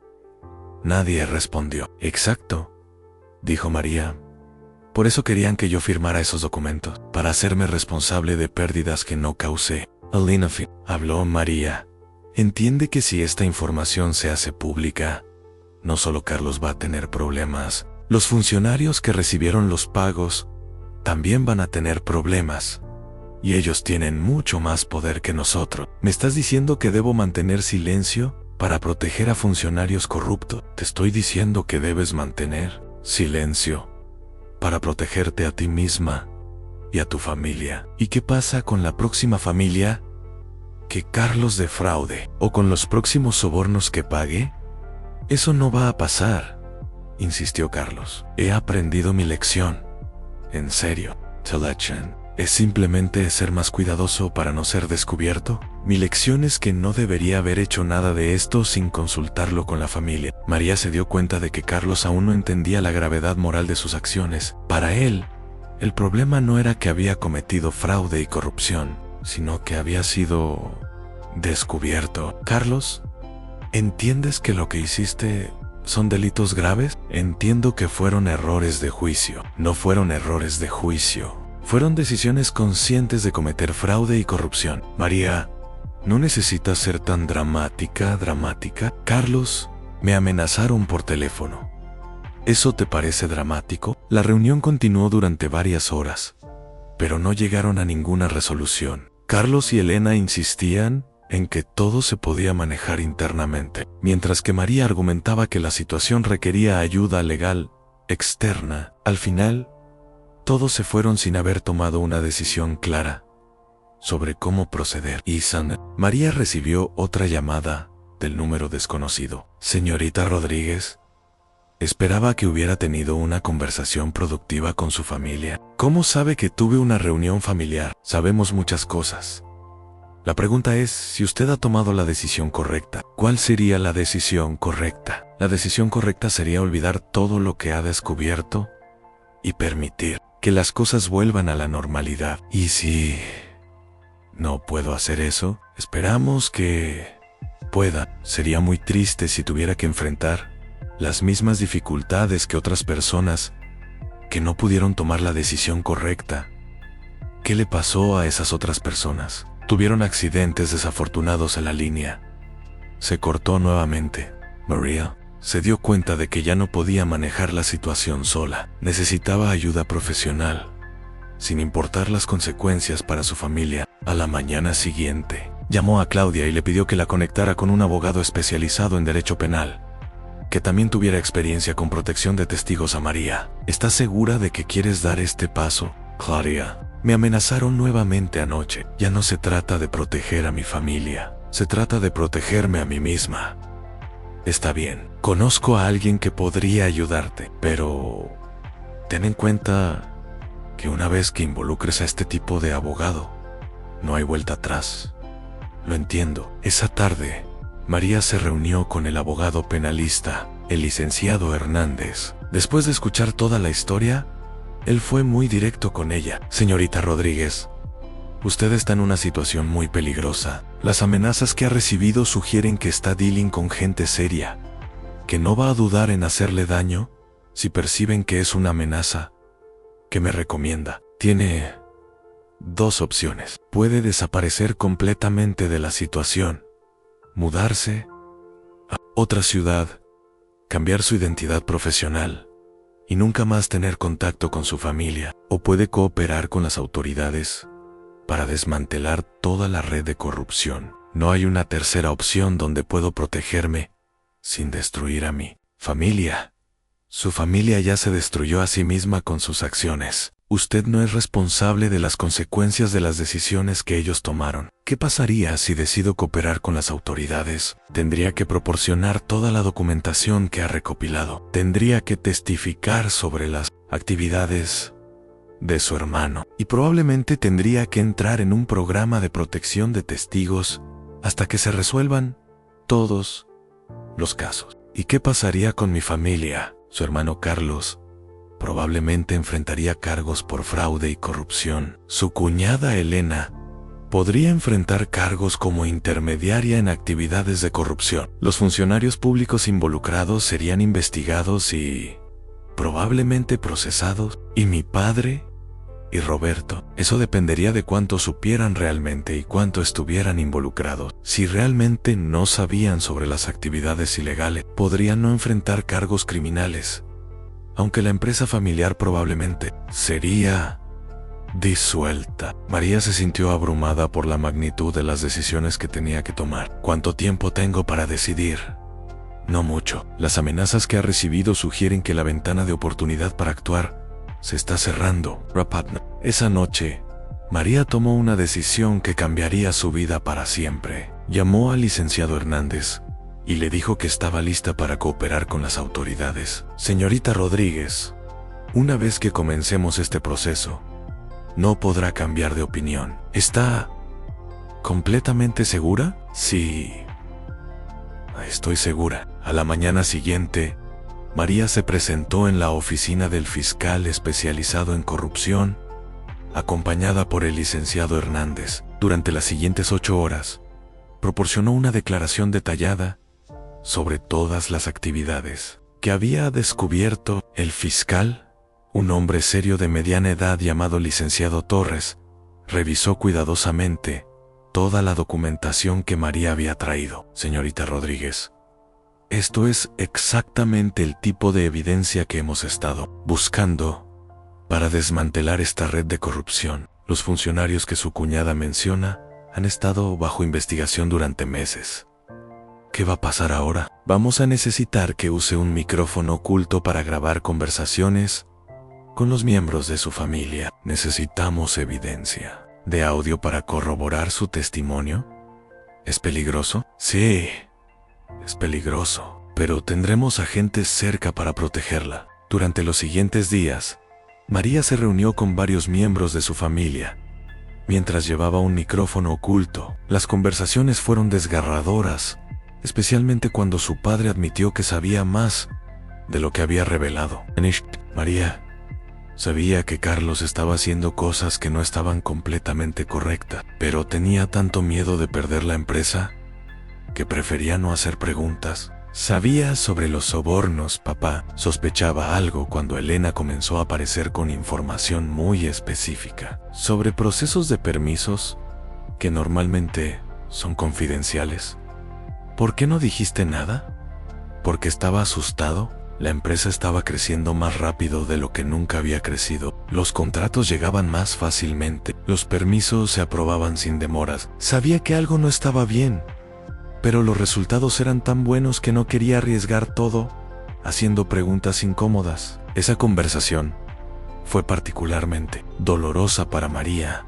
Nadie respondió. Exacto, dijo María. Por eso querían que yo firmara esos documentos, para hacerme responsable de pérdidas que no causé. Elena, habló María. Entiende que si esta información se hace pública, no solo Carlos va a tener problemas, los funcionarios que recibieron los pagos también van a tener problemas. Y ellos tienen mucho más poder que nosotros. ¿Me estás diciendo que debo mantener silencio para proteger a funcionarios corruptos? Te estoy diciendo que debes mantener silencio para protegerte a ti misma y a tu familia. ¿Y qué pasa con la próxima familia que Carlos defraude? ¿O con los próximos sobornos que pague? Eso no va a pasar, insistió Carlos. He aprendido mi lección. En serio, Telechan, ¿es simplemente ser más cuidadoso para no ser descubierto? Mi lección es que no debería haber hecho nada de esto sin consultarlo con la familia. María se dio cuenta de que Carlos aún no entendía la gravedad moral de sus acciones. Para él, el problema no era que había cometido fraude y corrupción, sino que había sido descubierto. Carlos, ¿entiendes que lo que hiciste son delitos graves? Entiendo que fueron errores de juicio. No fueron errores de juicio. Fueron decisiones conscientes de cometer fraude y corrupción. María, no necesitas ser tan dramática. Carlos, me amenazaron por teléfono. ¿Eso te parece dramático? La reunión continuó durante varias horas, pero no llegaron a ninguna resolución. Carlos y Elena insistían en que todo se podía manejar internamente, mientras que María argumentaba que la situación requería ayuda legal externa. Al final, todos se fueron sin haber tomado una decisión clara sobre cómo proceder. María recibió otra llamada del número desconocido. Señorita Rodríguez, esperaba que hubiera tenido una conversación productiva con su familia. ¿Cómo sabe que tuve una reunión familiar? Sabemos muchas cosas. La pregunta es si usted ha tomado la decisión correcta. ¿Cuál sería la decisión correcta? La decisión correcta sería olvidar todo lo que ha descubierto y permitir que las cosas vuelvan a la normalidad. Y si no puedo hacer eso, esperamos que pueda. Sería muy triste si tuviera que enfrentar las mismas dificultades que otras personas que no pudieron tomar la decisión correcta. ¿Qué le pasó a esas otras personas? Tuvieron accidentes desafortunados en la línea. Se cortó nuevamente. María se dio cuenta de que ya no podía manejar la situación sola. Necesitaba ayuda profesional, sin importar las consecuencias para su familia. A la mañana siguiente, llamó a Claudia y le pidió que la conectara con un abogado especializado en derecho penal, que también tuviera experiencia con protección de testigos a María. ¿Estás segura de que quieres dar este paso, Claudia? Me amenazaron nuevamente anoche. Ya no se trata de proteger a mi familia, se trata de protegerme a mí misma. Está bien, conozco a alguien que podría ayudarte, pero ten en cuenta que una vez que involucres a este tipo de abogado, no hay vuelta atrás. Lo entiendo. Esa tarde, María se reunió con el abogado penalista, el licenciado Hernández. Después de escuchar toda la historia, él fue muy directo con ella. Señorita Rodríguez, usted está en una situación muy peligrosa. Las amenazas que ha recibido sugieren que está dealing con gente seria, que no va a dudar en hacerle daño si perciben que es una amenaza. ¿Qué me recomienda? Tiene dos opciones. Puede desaparecer completamente de la situación, mudarse a otra ciudad, cambiar su identidad profesional y nunca más tener contacto con su familia, o puede cooperar con las autoridades para desmantelar toda la red de corrupción. No hay una tercera opción donde puedo protegerme sin destruir a mi familia. Su familia ya se destruyó a sí misma con sus acciones. Usted no es responsable de las consecuencias de las decisiones que ellos tomaron. ¿Qué pasaría si decido cooperar con las autoridades? Tendría que proporcionar toda la documentación que ha recopilado. Tendría que testificar sobre las actividades de su hermano. Y probablemente tendría que entrar en un programa de protección de testigos hasta que se resuelvan todos los casos. ¿Y qué pasaría con mi familia? Su hermano Carlos probablemente enfrentaría cargos por fraude y corrupción. Su cuñada Elena podría enfrentar cargos como intermediaria en actividades de corrupción. Los funcionarios públicos involucrados serían investigados y probablemente procesados. ¿Y mi padre y Roberto? Eso dependería de cuánto supieran realmente y cuánto estuvieran involucrados. Si realmente no sabían sobre las actividades ilegales, podrían no enfrentar cargos criminales, aunque la empresa familiar probablemente sería disuelta. María se sintió abrumada por la magnitud de las decisiones que tenía que tomar. ¿Cuánto tiempo tengo para decidir? No mucho. Las amenazas que ha recibido sugieren que la ventana de oportunidad para actuar se está cerrando. Esa noche, María tomó una decisión que cambiaría su vida para siempre. Llamó al licenciado Hernández y le dijo que estaba lista para cooperar con las autoridades. Señorita Rodríguez, una vez que comencemos este proceso, no podrá cambiar de opinión. ¿Está completamente segura? Sí, estoy segura. A la mañana siguiente, María se presentó en la oficina del fiscal especializado en corrupción, acompañada por el licenciado Hernández. Durante las siguientes 8 horas, proporcionó una declaración detallada sobre todas las actividades que había descubierto. El fiscal, un hombre serio de mediana edad llamado licenciado Torres, revisó cuidadosamente toda la documentación que María había traído. Señorita Rodríguez, esto es exactamente el tipo de evidencia que hemos estado buscando para desmantelar esta red de corrupción. Los funcionarios que su cuñada menciona han estado bajo investigación durante meses. ¿Qué va a pasar ahora? Vamos a necesitar que use un micrófono oculto para grabar conversaciones con los miembros de su familia. Necesitamos evidencia de audio para corroborar su testimonio. ¿Es peligroso? Sí, es peligroso, pero tendremos agentes cerca para protegerla. Durante los siguientes días, María se reunió con varios miembros de su familia mientras llevaba un micrófono oculto. Las conversaciones fueron desgarradoras, especialmente cuando su padre admitió que sabía más de lo que había revelado. María sabía que Carlos estaba haciendo cosas que no estaban completamente correctas, pero tenía tanto miedo de perder la empresa que prefería no hacer preguntas. Sabía sobre los sobornos, papá. Sospechaba algo cuando Elena comenzó a aparecer con información muy específica sobre procesos de permisos que normalmente son confidenciales. ¿Por qué no dijiste nada? ¿Porque estaba asustado? La empresa estaba creciendo más rápido de lo que nunca había crecido. Los contratos llegaban más fácilmente. Los permisos se aprobaban sin demoras. Sabía que algo no estaba bien, pero los resultados eran tan buenos que no quería arriesgar todo haciendo preguntas incómodas. Esa conversación fue particularmente dolorosa para María,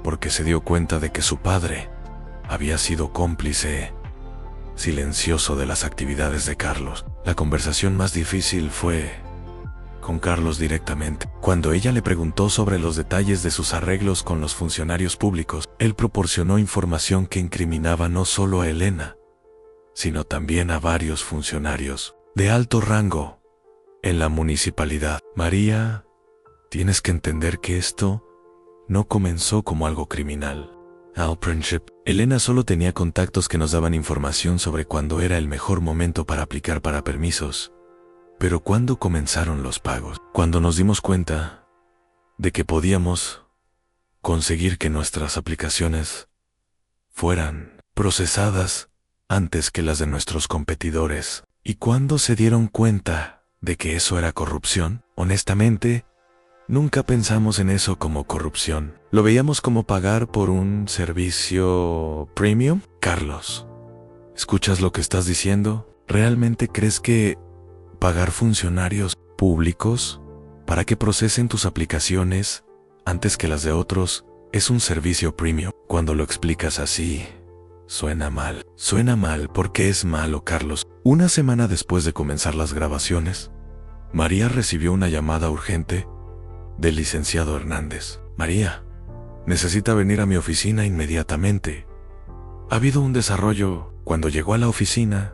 porque se dio cuenta de que su padre había sido cómplice silencioso de las actividades de Carlos. La conversación más difícil fue con Carlos directamente. Cuando ella le preguntó sobre los detalles de sus arreglos con los funcionarios públicos, él proporcionó información que incriminaba no solo a Elena, sino también a varios funcionarios de alto rango en la municipalidad. María, tienes que entender que esto no comenzó como algo criminal. Al principio, Elena solo tenía contactos que nos daban información sobre cuándo era el mejor momento para aplicar para permisos. Pero ¿cuándo comenzaron los pagos? Cuando nos dimos cuenta de que podíamos conseguir que nuestras aplicaciones fueran procesadas antes que las de nuestros competidores. ¿Y cuándo se dieron cuenta de que eso era corrupción? Honestamente, nunca pensamos en eso como corrupción. Lo veíamos como pagar por un servicio premium. Carlos, ¿escuchas lo que estás diciendo? ¿Realmente crees que pagar funcionarios públicos para que procesen tus aplicaciones antes que las de otros es un servicio premium? Cuando lo explicas así, suena mal. Suena mal porque es malo, Carlos. Una semana después de comenzar las grabaciones, María recibió una llamada urgente del licenciado Hernández. María, necesita venir a mi oficina inmediatamente. Ha habido un desarrollo. Cuando llegó a la oficina,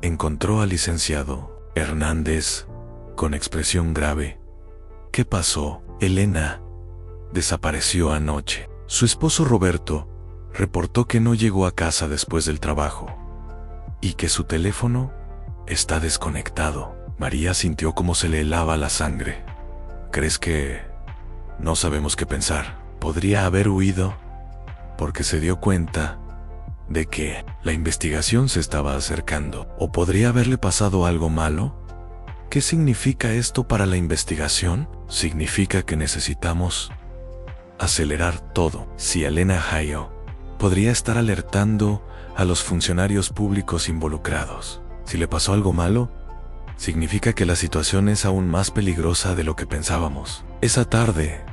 encontró al licenciado Hernández con expresión grave. ¿Qué pasó? Elena desapareció anoche. Su esposo Roberto reportó que no llegó a casa después del trabajo y que su teléfono está desconectado. María sintió como se le helaba la sangre. ¿Crees que no sabemos qué pensar? Podría haber huido porque se dio cuenta de que la investigación se estaba acercando. ¿O podría haberle pasado algo malo? ¿Qué significa esto para la investigación? Significa que necesitamos acelerar todo. Si Elena Hayo podría estar alertando a los funcionarios públicos involucrados. Si le pasó algo malo, significa que la situación es aún más peligrosa de lo que pensábamos. Esa tarde,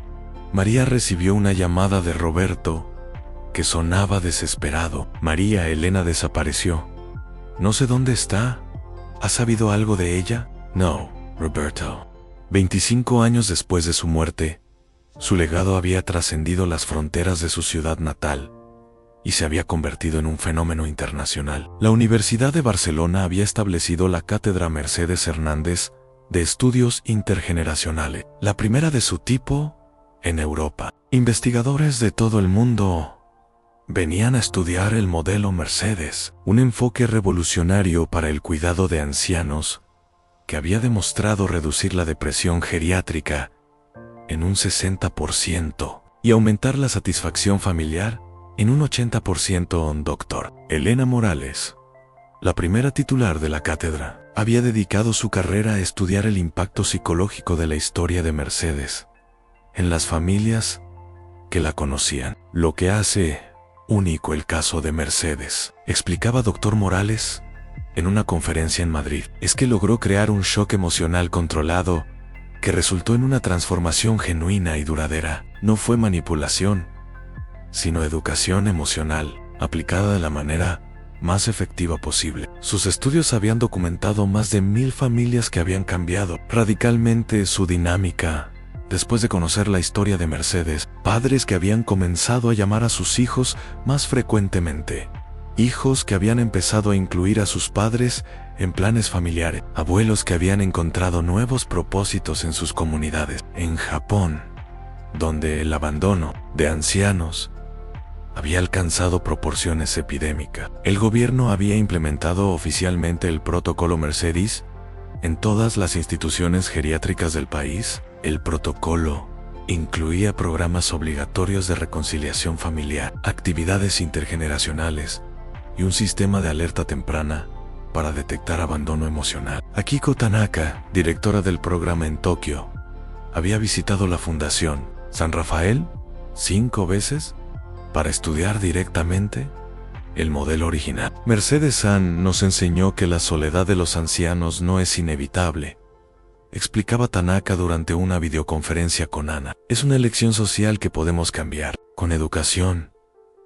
María recibió una llamada de Roberto que sonaba desesperado. María, Elena desapareció. No sé dónde está. ¿Has sabido algo de ella? No, Roberto. 25 años después de su muerte, su legado había trascendido las fronteras de su ciudad natal y se había convertido en un fenómeno internacional. La Universidad de Barcelona había establecido la Cátedra Mercedes Hernández de Estudios Intergeneracionales, la primera de su tipo en Europa. Investigadores de todo el mundo venían a estudiar el modelo Mercedes, un enfoque revolucionario para el cuidado de ancianos que había demostrado reducir la depresión geriátrica en un 60% y aumentar la satisfacción familiar en un 80%. Doctor Elena Morales, la primera titular de la cátedra, había dedicado su carrera a estudiar el impacto psicológico de la historia de Mercedes en las familias que la conocían. Lo que hace único el caso de Mercedes, explicaba Dr. Morales en una conferencia en Madrid, es que logró crear un shock emocional controlado que resultó en una transformación genuina y duradera. No fue manipulación, sino educación emocional, aplicada de la manera más efectiva posible. Sus estudios habían documentado más de 1000 familias que habían cambiado radicalmente su dinámica después de conocer la historia de Mercedes. Padres que habían comenzado a llamar a sus hijos más frecuentemente, hijos que habían empezado a incluir a sus padres en planes familiares, abuelos que habían encontrado nuevos propósitos en sus comunidades. En Japón, donde el abandono de ancianos había alcanzado proporciones epidémicas, el gobierno había implementado oficialmente el protocolo Mercedes en todas las instituciones geriátricas del país. El protocolo incluía programas obligatorios de reconciliación familiar, actividades intergeneracionales y un sistema de alerta temprana para detectar abandono emocional. Akiko Tanaka, directora del programa en Tokio, había visitado la Fundación San Rafael 5 veces para estudiar directamente el modelo original. Mercedes San nos enseñó que la soledad de los ancianos no es inevitable, explicaba Tanaka durante una videoconferencia con Ana. Es una elección social que podemos cambiar, con educación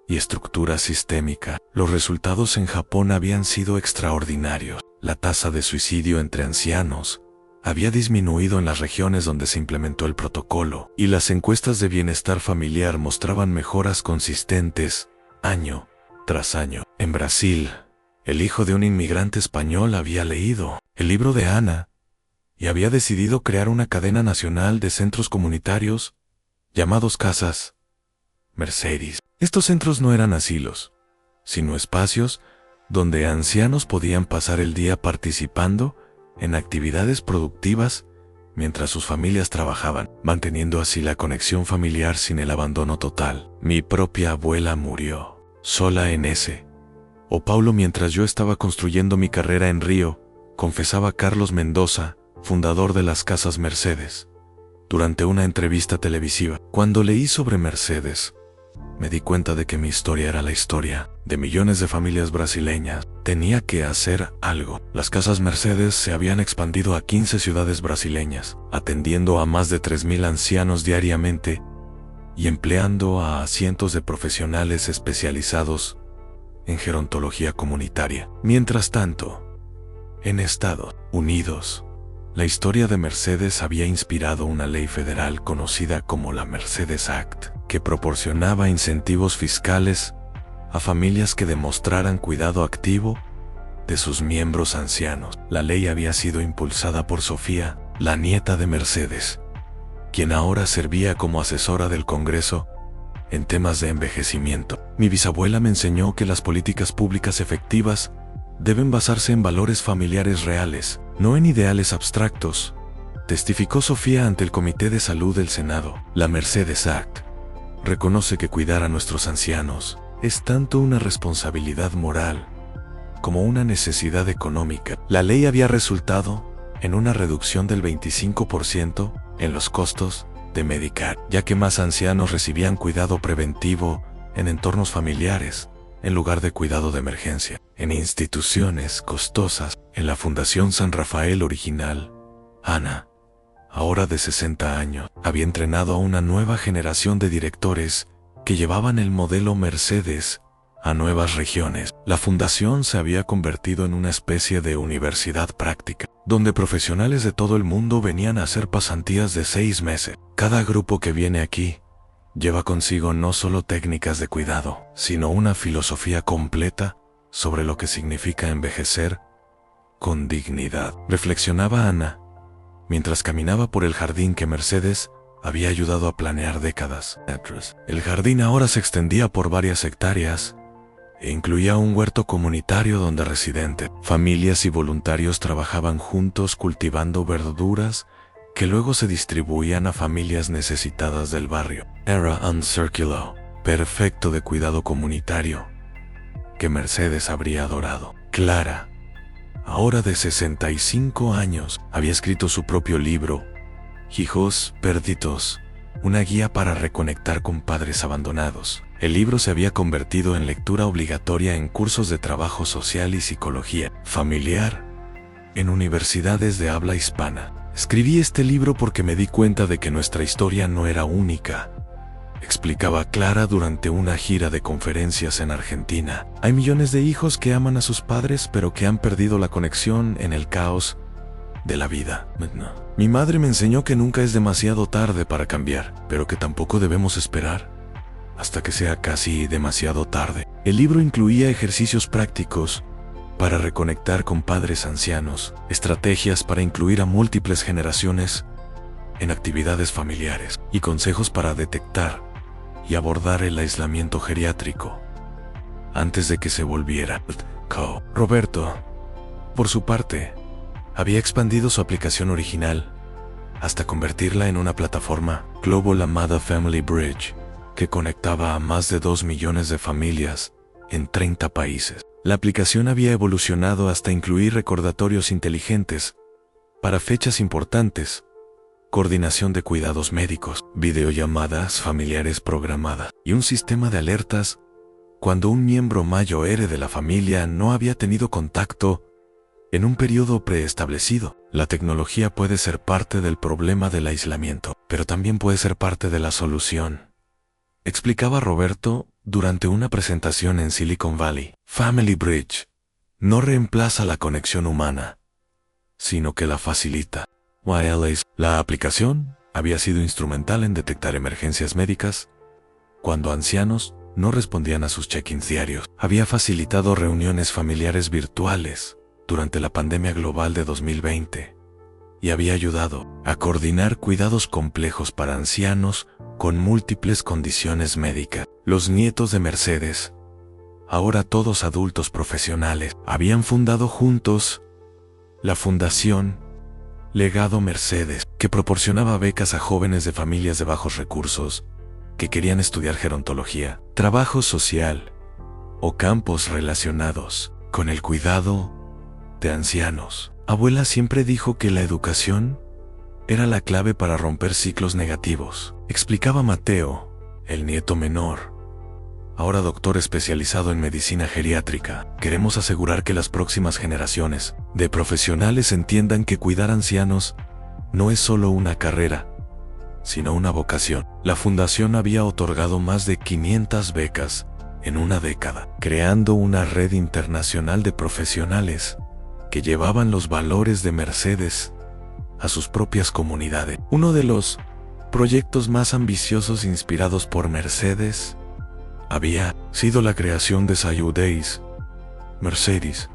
y estructura sistémica. Los resultados en Japón habían sido extraordinarios. La tasa de suicidio entre ancianos había disminuido en las regiones donde se implementó el protocolo, y las encuestas de bienestar familiar mostraban mejoras consistentes año tras año. En Brasil, el hijo de un inmigrante español había leído el libro de Ana y había decidido crear una cadena nacional de centros comunitarios llamados Casas Mercedes. Estos centros no eran asilos, sino espacios donde ancianos podían pasar el día participando en actividades productivas mientras sus familias trabajaban, manteniendo así la conexión familiar sin el abandono total. Mi propia abuela murió sola en ese. O Paulo, mientras yo estaba construyendo mi carrera en Río, confesaba Carlos Mendoza, fundador de las Casas Mercedes, durante una entrevista televisiva. Cuando leí sobre Mercedes, me di cuenta de que mi historia era la historia de millones de familias brasileñas. Tenía que hacer algo. Las Casas Mercedes se habían expandido a 15 ciudades brasileñas, atendiendo a más de 3.000 ancianos diariamente y empleando a cientos de profesionales especializados en gerontología comunitaria. Mientras tanto, en Estados Unidos, la historia de Mercedes había inspirado una ley federal conocida como la Mercedes Act, que proporcionaba incentivos fiscales a familias que demostraran cuidado activo de sus miembros ancianos. La ley había sido impulsada por Sofía, la nieta de Mercedes, quien ahora servía como asesora del Congreso en temas de envejecimiento. Mi bisabuela me enseñó que las políticas públicas efectivas deben basarse en valores familiares reales, no en ideales abstractos, testificó Sofía ante el Comité de Salud del Senado. La Mercedes Act reconoce que cuidar a nuestros ancianos es tanto una responsabilidad moral como una necesidad económica. La ley había resultado en una reducción del 25% en los costos de Medicare, ya que más ancianos recibían cuidado preventivo en entornos familiares, en lugar de cuidado de emergencia, en instituciones costosas. En la Fundación San Rafael original, Ana, ahora de 60 años, había entrenado a una nueva generación de directores que llevaban el modelo Mercedes a nuevas regiones. La fundación se había convertido en una especie de universidad práctica, donde profesionales de todo el mundo venían a hacer pasantías de 6 meses. Cada grupo que viene aquí lleva consigo no solo técnicas de cuidado, sino una filosofía completa sobre lo que significa envejecer con dignidad. Reflexionaba Ana mientras caminaba por el jardín que Mercedes había ayudado a planear décadas atrás. El jardín ahora se extendía por varias hectáreas e incluía un huerto comunitario donde residentes, familias y voluntarios trabajaban juntos cultivando verduras que luego se distribuían a familias necesitadas del barrio. Era un círculo perfecto de cuidado comunitario que Mercedes habría adorado. Clara, ahora de 65 años, había escrito su propio libro, Hijos Perdidos, una guía para reconectar con padres abandonados. El libro se había convertido en lectura obligatoria en cursos de trabajo social y psicología familiar en universidades de habla hispana. Escribí este libro porque me di cuenta de que nuestra historia no era única, explicaba Clara durante una gira de conferencias en Argentina. Hay millones de hijos que aman a sus padres pero que han perdido la conexión en el caos de la vida. Mi madre me enseñó que nunca es demasiado tarde para cambiar, pero que tampoco debemos esperar hasta que sea casi demasiado tarde. El libro incluía ejercicios prácticos para reconectar con padres ancianos, estrategias para incluir a múltiples generaciones en actividades familiares y consejos para detectar y abordar el aislamiento geriátrico antes de que se volviera Roberto, por su parte, había expandido su aplicación original hasta convertirla en una plataforma Global llamada Family Bridge, que conectaba a más de 2 millones de familias en 30 países. La aplicación había evolucionado hasta incluir recordatorios inteligentes para fechas importantes, coordinación de cuidados médicos, videollamadas familiares programadas y un sistema de alertas cuando un miembro mayor de la familia no había tenido contacto en un periodo preestablecido. La tecnología puede ser parte del problema del aislamiento, pero también puede ser parte de la solución explicaba Roberto durante una presentación en Silicon Valley. Family Bridge no reemplaza la conexión humana, sino que la facilita. La aplicación había sido instrumental en detectar emergencias médicas cuando ancianos no respondían a sus check-ins diarios. Había facilitado reuniones familiares virtuales durante la pandemia global de 2020 y había ayudado a coordinar cuidados complejos para ancianos con múltiples condiciones médicas. Los nietos de Mercedes, ahora todos adultos profesionales, habían fundado juntos la Fundación Legado Mercedes, que proporcionaba becas a jóvenes de familias de bajos recursos que querían estudiar gerontología, trabajo social o campos relacionados con el cuidado de ancianos. Abuela siempre dijo que la educación era la clave para romper ciclos negativos, explicaba Mateo, el nieto menor, ahora doctor especializado en medicina geriátrica. Queremos asegurar que las próximas generaciones de profesionales entiendan que cuidar ancianos no es solo una carrera, sino una vocación. La fundación había otorgado más de 500 becas en una década, creando una red internacional de profesionales que llevaban los valores de Mercedes a sus propias comunidades. Uno de los proyectos más ambiciosos inspirados por Mercedes había sido la creación de Sayu Days Mercedes,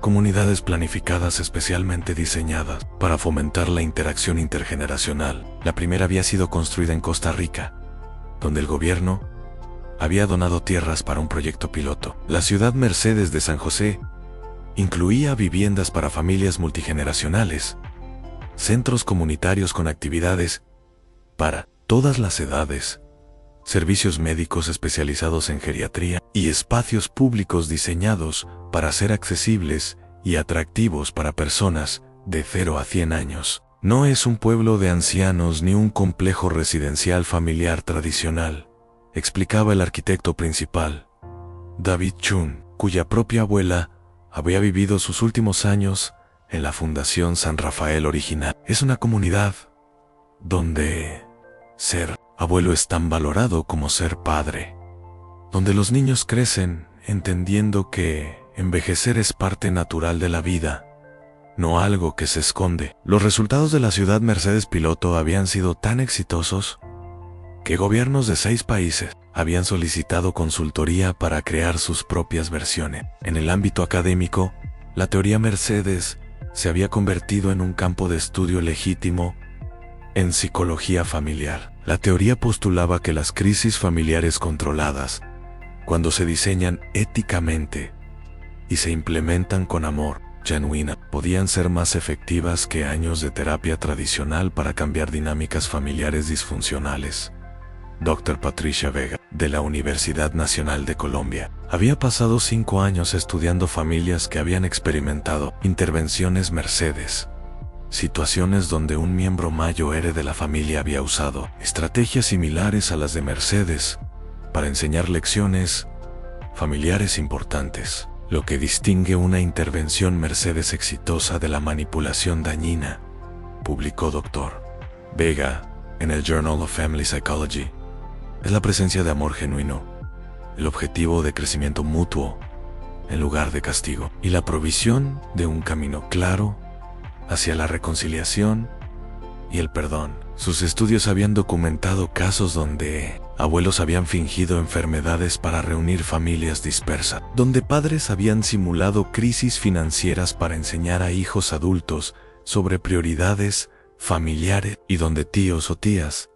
comunidades planificadas especialmente diseñadas para fomentar la interacción intergeneracional. La primera había sido construida en Costa Rica, donde el gobierno había donado tierras para un proyecto piloto. La ciudad Mercedes de San José incluía viviendas para familias multigeneracionales, centros comunitarios con actividades para todas las edades, servicios médicos especializados en geriatría y espacios públicos diseñados para ser accesibles y atractivos para personas de 0 a 100 años. No es un pueblo de ancianos ni un complejo residencial familiar tradicional, explicaba el arquitecto principal, David Chun, cuya propia abuela había vivido sus últimos años en la Fundación San Rafael original. Es una comunidad donde ser abuelo es tan valorado como ser padre, donde los niños crecen entendiendo que envejecer es parte natural de la vida, no algo que se esconde. Los resultados de la ciudad Mercedes piloto habían sido tan exitosos que gobiernos de 6 países habían solicitado consultoría para crear sus propias versiones. En el ámbito académico, la teoría Mercedes se había convertido en un campo de estudio legítimo en psicología familiar. La teoría postulaba que las crisis familiares controladas, cuando se diseñan éticamente y se implementan con amor genuino, podían ser más efectivas que años de terapia tradicional para cambiar dinámicas familiares disfuncionales. Dr. Patricia Vega, de la Universidad Nacional de Colombia, había pasado 5 años estudiando familias que habían experimentado intervenciones Mercedes, situaciones donde un miembro mayor de la familia había usado estrategias similares a las de Mercedes para enseñar lecciones familiares importantes. Lo que distingue una intervención Mercedes exitosa de la manipulación dañina, publicó Dr. Vega en el Journal of Family Psychology, es la presencia de amor genuino, el objetivo de crecimiento mutuo en lugar de castigo, y la provisión de un camino claro hacia la reconciliación y el perdón. Sus estudios habían documentado casos donde abuelos habían fingido enfermedades para reunir familias dispersas, donde padres habían simulado crisis financieras para enseñar a hijos adultos sobre prioridades familiares, y donde tíos o tías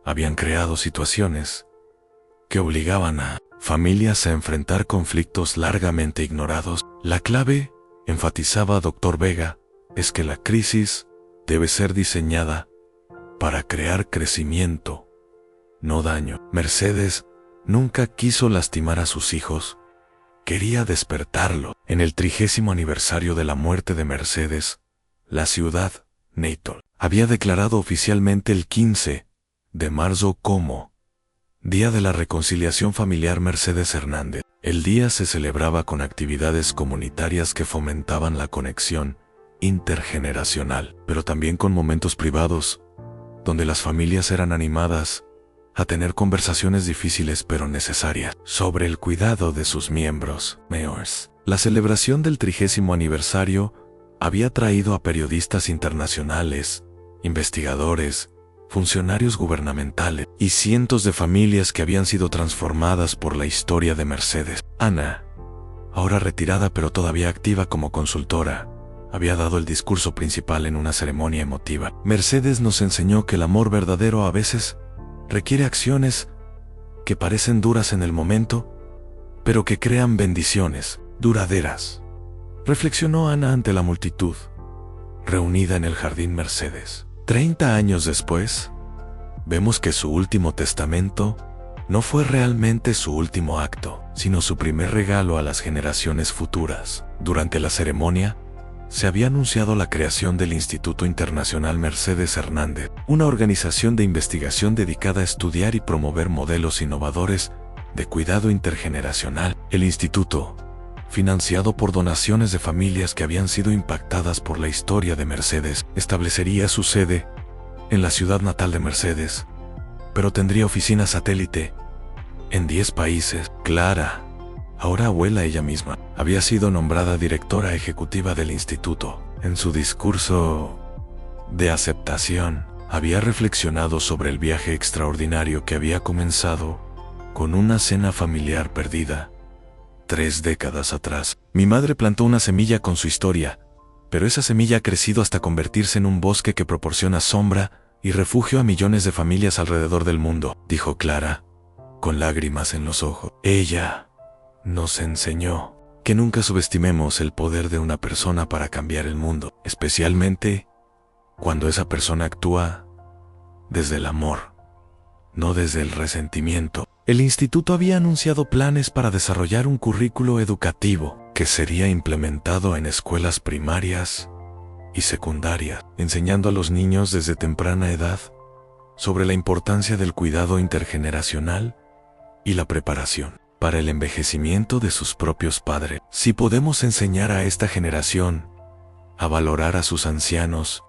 habían creado situaciones que obligaban a familias a enfrentar conflictos largamente ignorados. La clave, enfatizaba Dr. Vega, es que la crisis debe ser diseñada para crear crecimiento, no daño. Mercedes nunca quiso lastimar a sus hijos, quería despertarlo. En el 30º aniversario de la muerte de Mercedes, la ciudad, Natal, había declarado oficialmente el 15 de marzo como Día de la Reconciliación Familiar Mercedes Hernández. El día se celebraba con actividades comunitarias que fomentaban la conexión intergeneracional, pero también con momentos privados, donde las familias eran animadas a tener conversaciones difíciles pero necesarias sobre el cuidado de sus miembros. Mayors. La celebración del 30º aniversario había traído a periodistas internacionales, investigadores, funcionarios gubernamentales y cientos de familias que habían sido transformadas por la historia de Mercedes. Ana, ahora retirada pero todavía activa como consultora, había dado el discurso principal en una ceremonia emotiva. Mercedes nos enseñó que el amor verdadero a veces requiere acciones que parecen duras en el momento, pero que crean bendiciones duraderas. Reflexionó Ana ante la multitud, reunida en el jardín Mercedes. 30 años después, vemos que su último testamento no fue realmente su último acto, sino su primer regalo a las generaciones futuras. Durante la ceremonia, se había anunciado la creación del Instituto Internacional Mercedes Hernández, una organización de investigación dedicada a estudiar y promover modelos innovadores de cuidado intergeneracional. El instituto, financiado por donaciones de familias que habían sido impactadas por la historia de Mercedes, establecería su sede en la ciudad natal de Mercedes, pero tendría oficinas satélite en 10 países. Clara, ahora abuela ella misma, había sido nombrada directora ejecutiva del instituto. En su discurso de aceptación, había reflexionado sobre el viaje extraordinario que había comenzado con una cena familiar perdida 3 décadas atrás. Mi madre plantó una semilla con su historia, pero esa semilla ha crecido hasta convertirse en un bosque que proporciona sombra y refugio a millones de familias alrededor del mundo, dijo Clara, con lágrimas en los ojos. Ella nos enseñó que nunca subestimemos el poder de una persona para cambiar el mundo, especialmente cuando esa persona actúa desde el amor, no desde el resentimiento. El instituto había anunciado planes para desarrollar un currículo educativo que sería implementado en escuelas primarias y secundarias, enseñando a los niños desde temprana edad sobre la importancia del cuidado intergeneracional y la preparación para el envejecimiento de sus propios padres. Si podemos enseñar a esta generación a valorar a sus ancianos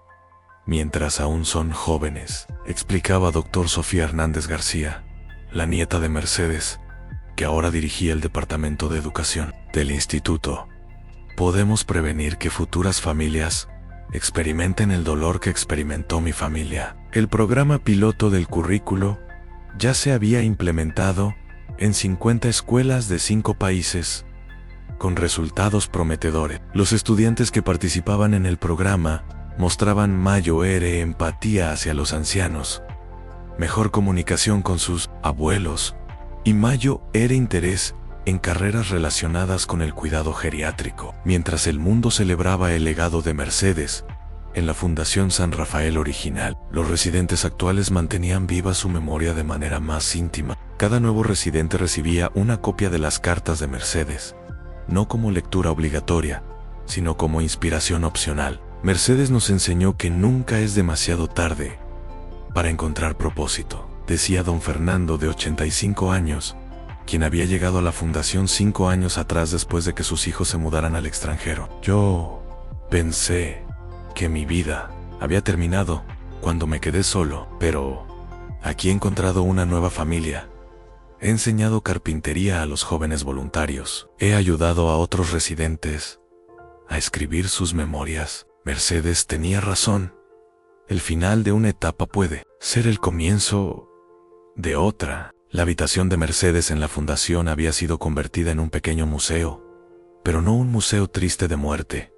mientras aún son jóvenes, explicaba Dr. Sofía Hernández García, la nieta de Mercedes, que ahora dirigía el departamento de educación del instituto, podemos prevenir que futuras familias experimenten el dolor que experimentó mi familia. El programa piloto del currículo ya se había implementado en 50 escuelas de 5 países, con resultados prometedores. Los estudiantes que participaban en el programa mostraban mayor empatía hacia los ancianos, mejor comunicación con sus abuelos y mayor interés en carreras relacionadas con el cuidado geriátrico. Mientras el mundo celebraba el legado de Mercedes en la Fundación San Rafael original, los residentes actuales mantenían viva su memoria de manera más íntima. Cada nuevo residente recibía una copia de las cartas de Mercedes, no como lectura obligatoria, sino como inspiración opcional. Mercedes nos enseñó que nunca es demasiado tarde para encontrar propósito, decía don Fernando, de 85 años, quien había llegado a la fundación 5 años atrás después de que sus hijos se mudaran al extranjero. Yo pensé que mi vida había terminado cuando me quedé solo, pero aquí he encontrado una nueva familia. He enseñado carpintería a los jóvenes voluntarios. He ayudado a otros residentes a escribir sus memorias. Mercedes tenía razón. El final de una etapa puede ser el comienzo de otra. La habitación de Mercedes en la fundación había sido convertida en un pequeño museo, pero no un museo triste de muerte,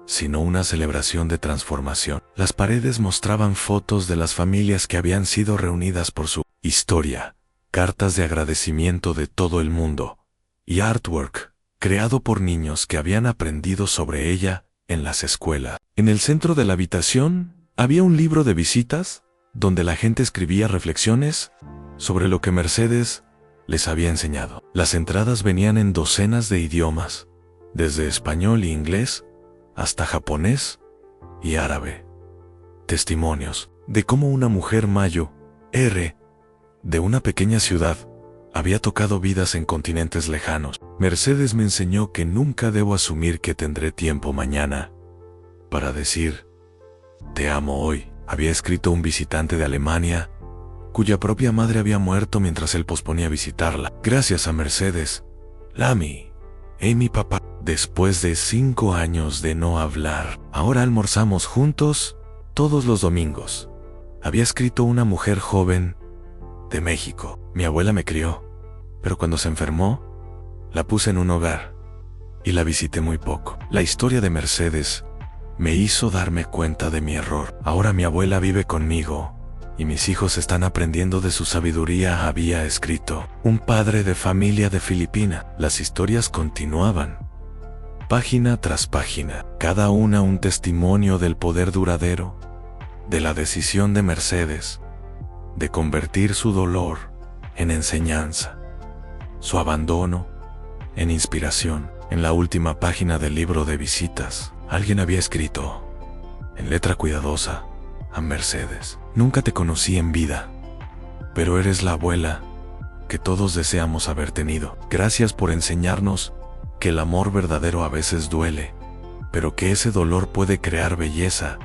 sino una celebración de transformación. Las paredes mostraban fotos de las familias que habían sido reunidas por su historia, cartas de agradecimiento de todo el mundo, y artwork, creado por niños que habían aprendido sobre ella en las escuelas. En el centro de la habitación había un libro de visitas, donde la gente escribía reflexiones sobre lo que Mercedes les había enseñado. Las entradas venían en docenas de idiomas, desde español y inglés hasta japonés y árabe. Testimonios de cómo una mujer mayo, de una pequeña ciudad, había tocado vidas en continentes lejanos. Mercedes me enseñó que nunca debo asumir que tendré tiempo mañana para decir, te amo hoy, había escrito un visitante de Alemania cuya propia madre había muerto mientras él posponía visitarla. Gracias a Mercedes, Lamy y mi papá, después de 5 años de no hablar, ahora almorzamos juntos todos los domingos. Había escrito una mujer joven de México. Mi abuela me crió, pero cuando se enfermó, la puse en un hogar y la visité muy poco. La historia de Mercedes me hizo darme cuenta de mi error. Ahora mi abuela vive conmigo y mis hijos están aprendiendo de su sabiduría. Había escrito un padre de familia de Filipina. Las historias continuaban, página tras página, cada una un testimonio del poder duradero, de la decisión de Mercedes de convertir su dolor en enseñanza, su abandono en inspiración. En la última página del libro de visitas, alguien había escrito, en letra cuidadosa, a Mercedes: nunca te conocí en vida, pero eres la abuela que todos deseamos haber tenido. Gracias por enseñarnos que el amor verdadero a veces duele, pero que ese dolor puede crear belleza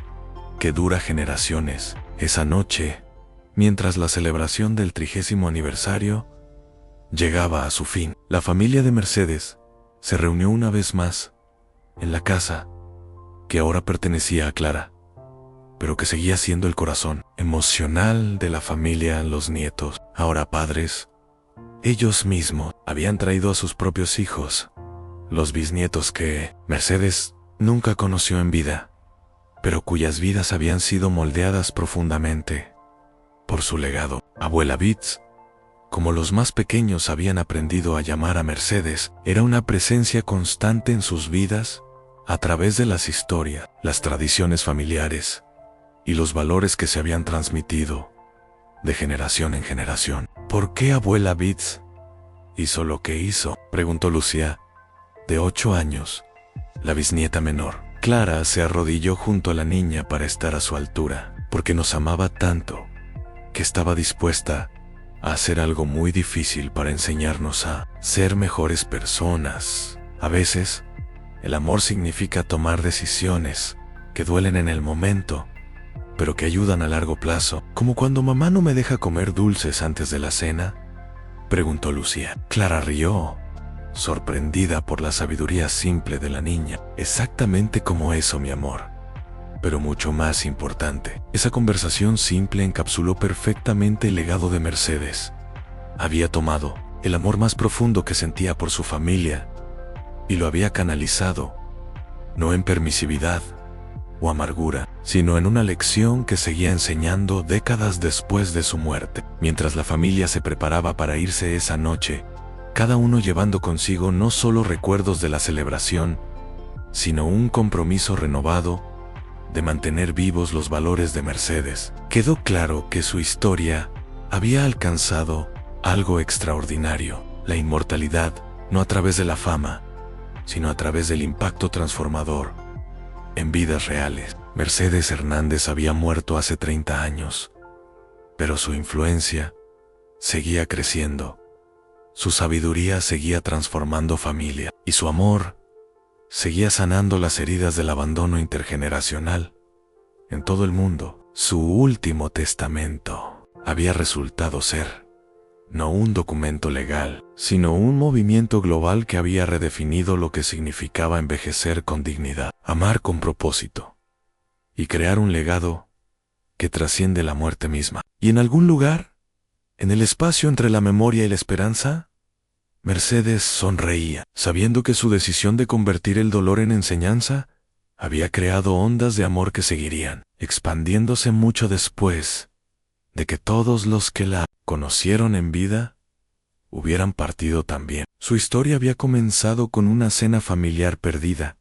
que dura generaciones. Esa noche, mientras la celebración del 30º aniversario llegaba a su fin, la familia de Mercedes se reunió una vez más en la casa que ahora pertenecía a Clara, pero que seguía siendo el corazón emocional de la familia. Los nietos, ahora padres, ellos mismos habían traído a sus propios hijos, los bisnietos que Mercedes nunca conoció en vida, pero cuyas vidas habían sido moldeadas profundamente por su legado. Abuela Bits, como los más pequeños habían aprendido a llamar a Mercedes, era una presencia constante en sus vidas a través de las historias, las tradiciones familiares y los valores que se habían transmitido de generación en generación. ¿Por qué abuela Bits hizo lo que hizo?, preguntó Lucía, de 8 años, la bisnieta menor. Clara se arrodilló junto a la niña para estar a su altura, porque nos amaba tanto que estaba dispuesta a hacer algo muy difícil para enseñarnos a ser mejores personas. A veces, el amor significa tomar decisiones que duelen en el momento, pero que ayudan a largo plazo. ¿Como cuando mamá no me deja comer dulces antes de la cena?, preguntó Lucía. Clara rió, sorprendida por la sabiduría simple de la niña. Exactamente como eso, mi amor. Pero mucho más importante, esa conversación simple encapsuló perfectamente el legado de Mercedes. Había tomado el amor más profundo que sentía por su familia y lo había canalizado, no en permisividad o amargura, sino en una lección que seguía enseñando décadas después de su muerte. Mientras la familia se preparaba para irse esa noche, cada uno llevando consigo no solo recuerdos de la celebración, sino un compromiso renovado de mantener vivos los valores de Mercedes, quedó claro que su historia había alcanzado algo extraordinario: la inmortalidad, no a través de la fama, sino a través del impacto transformador en vidas reales. Mercedes Hernández había muerto hace 30 años, pero su influencia seguía creciendo, su sabiduría seguía transformando familia, y su amor seguía sanando las heridas del abandono intergeneracional en todo el mundo. Su último testamento había resultado ser no un documento legal, sino un movimiento global que había redefinido lo que significaba envejecer con dignidad, amar con propósito y crear un legado que trasciende la muerte misma. Y en algún lugar, en el espacio entre la memoria y la esperanza, Mercedes sonreía, sabiendo que su decisión de convertir el dolor en enseñanza había creado ondas de amor que seguirían expandiéndose mucho después de que todos los que la conocieron en vida hubieran partido también. Su historia había comenzado con una cena familiar perdida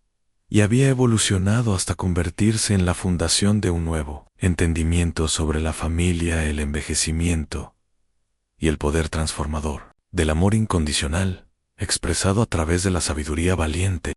y había evolucionado hasta convertirse en la fundación de un nuevo entendimiento sobre la familia, el envejecimiento y el poder transformador del amor incondicional, expresado a través de la sabiduría valiente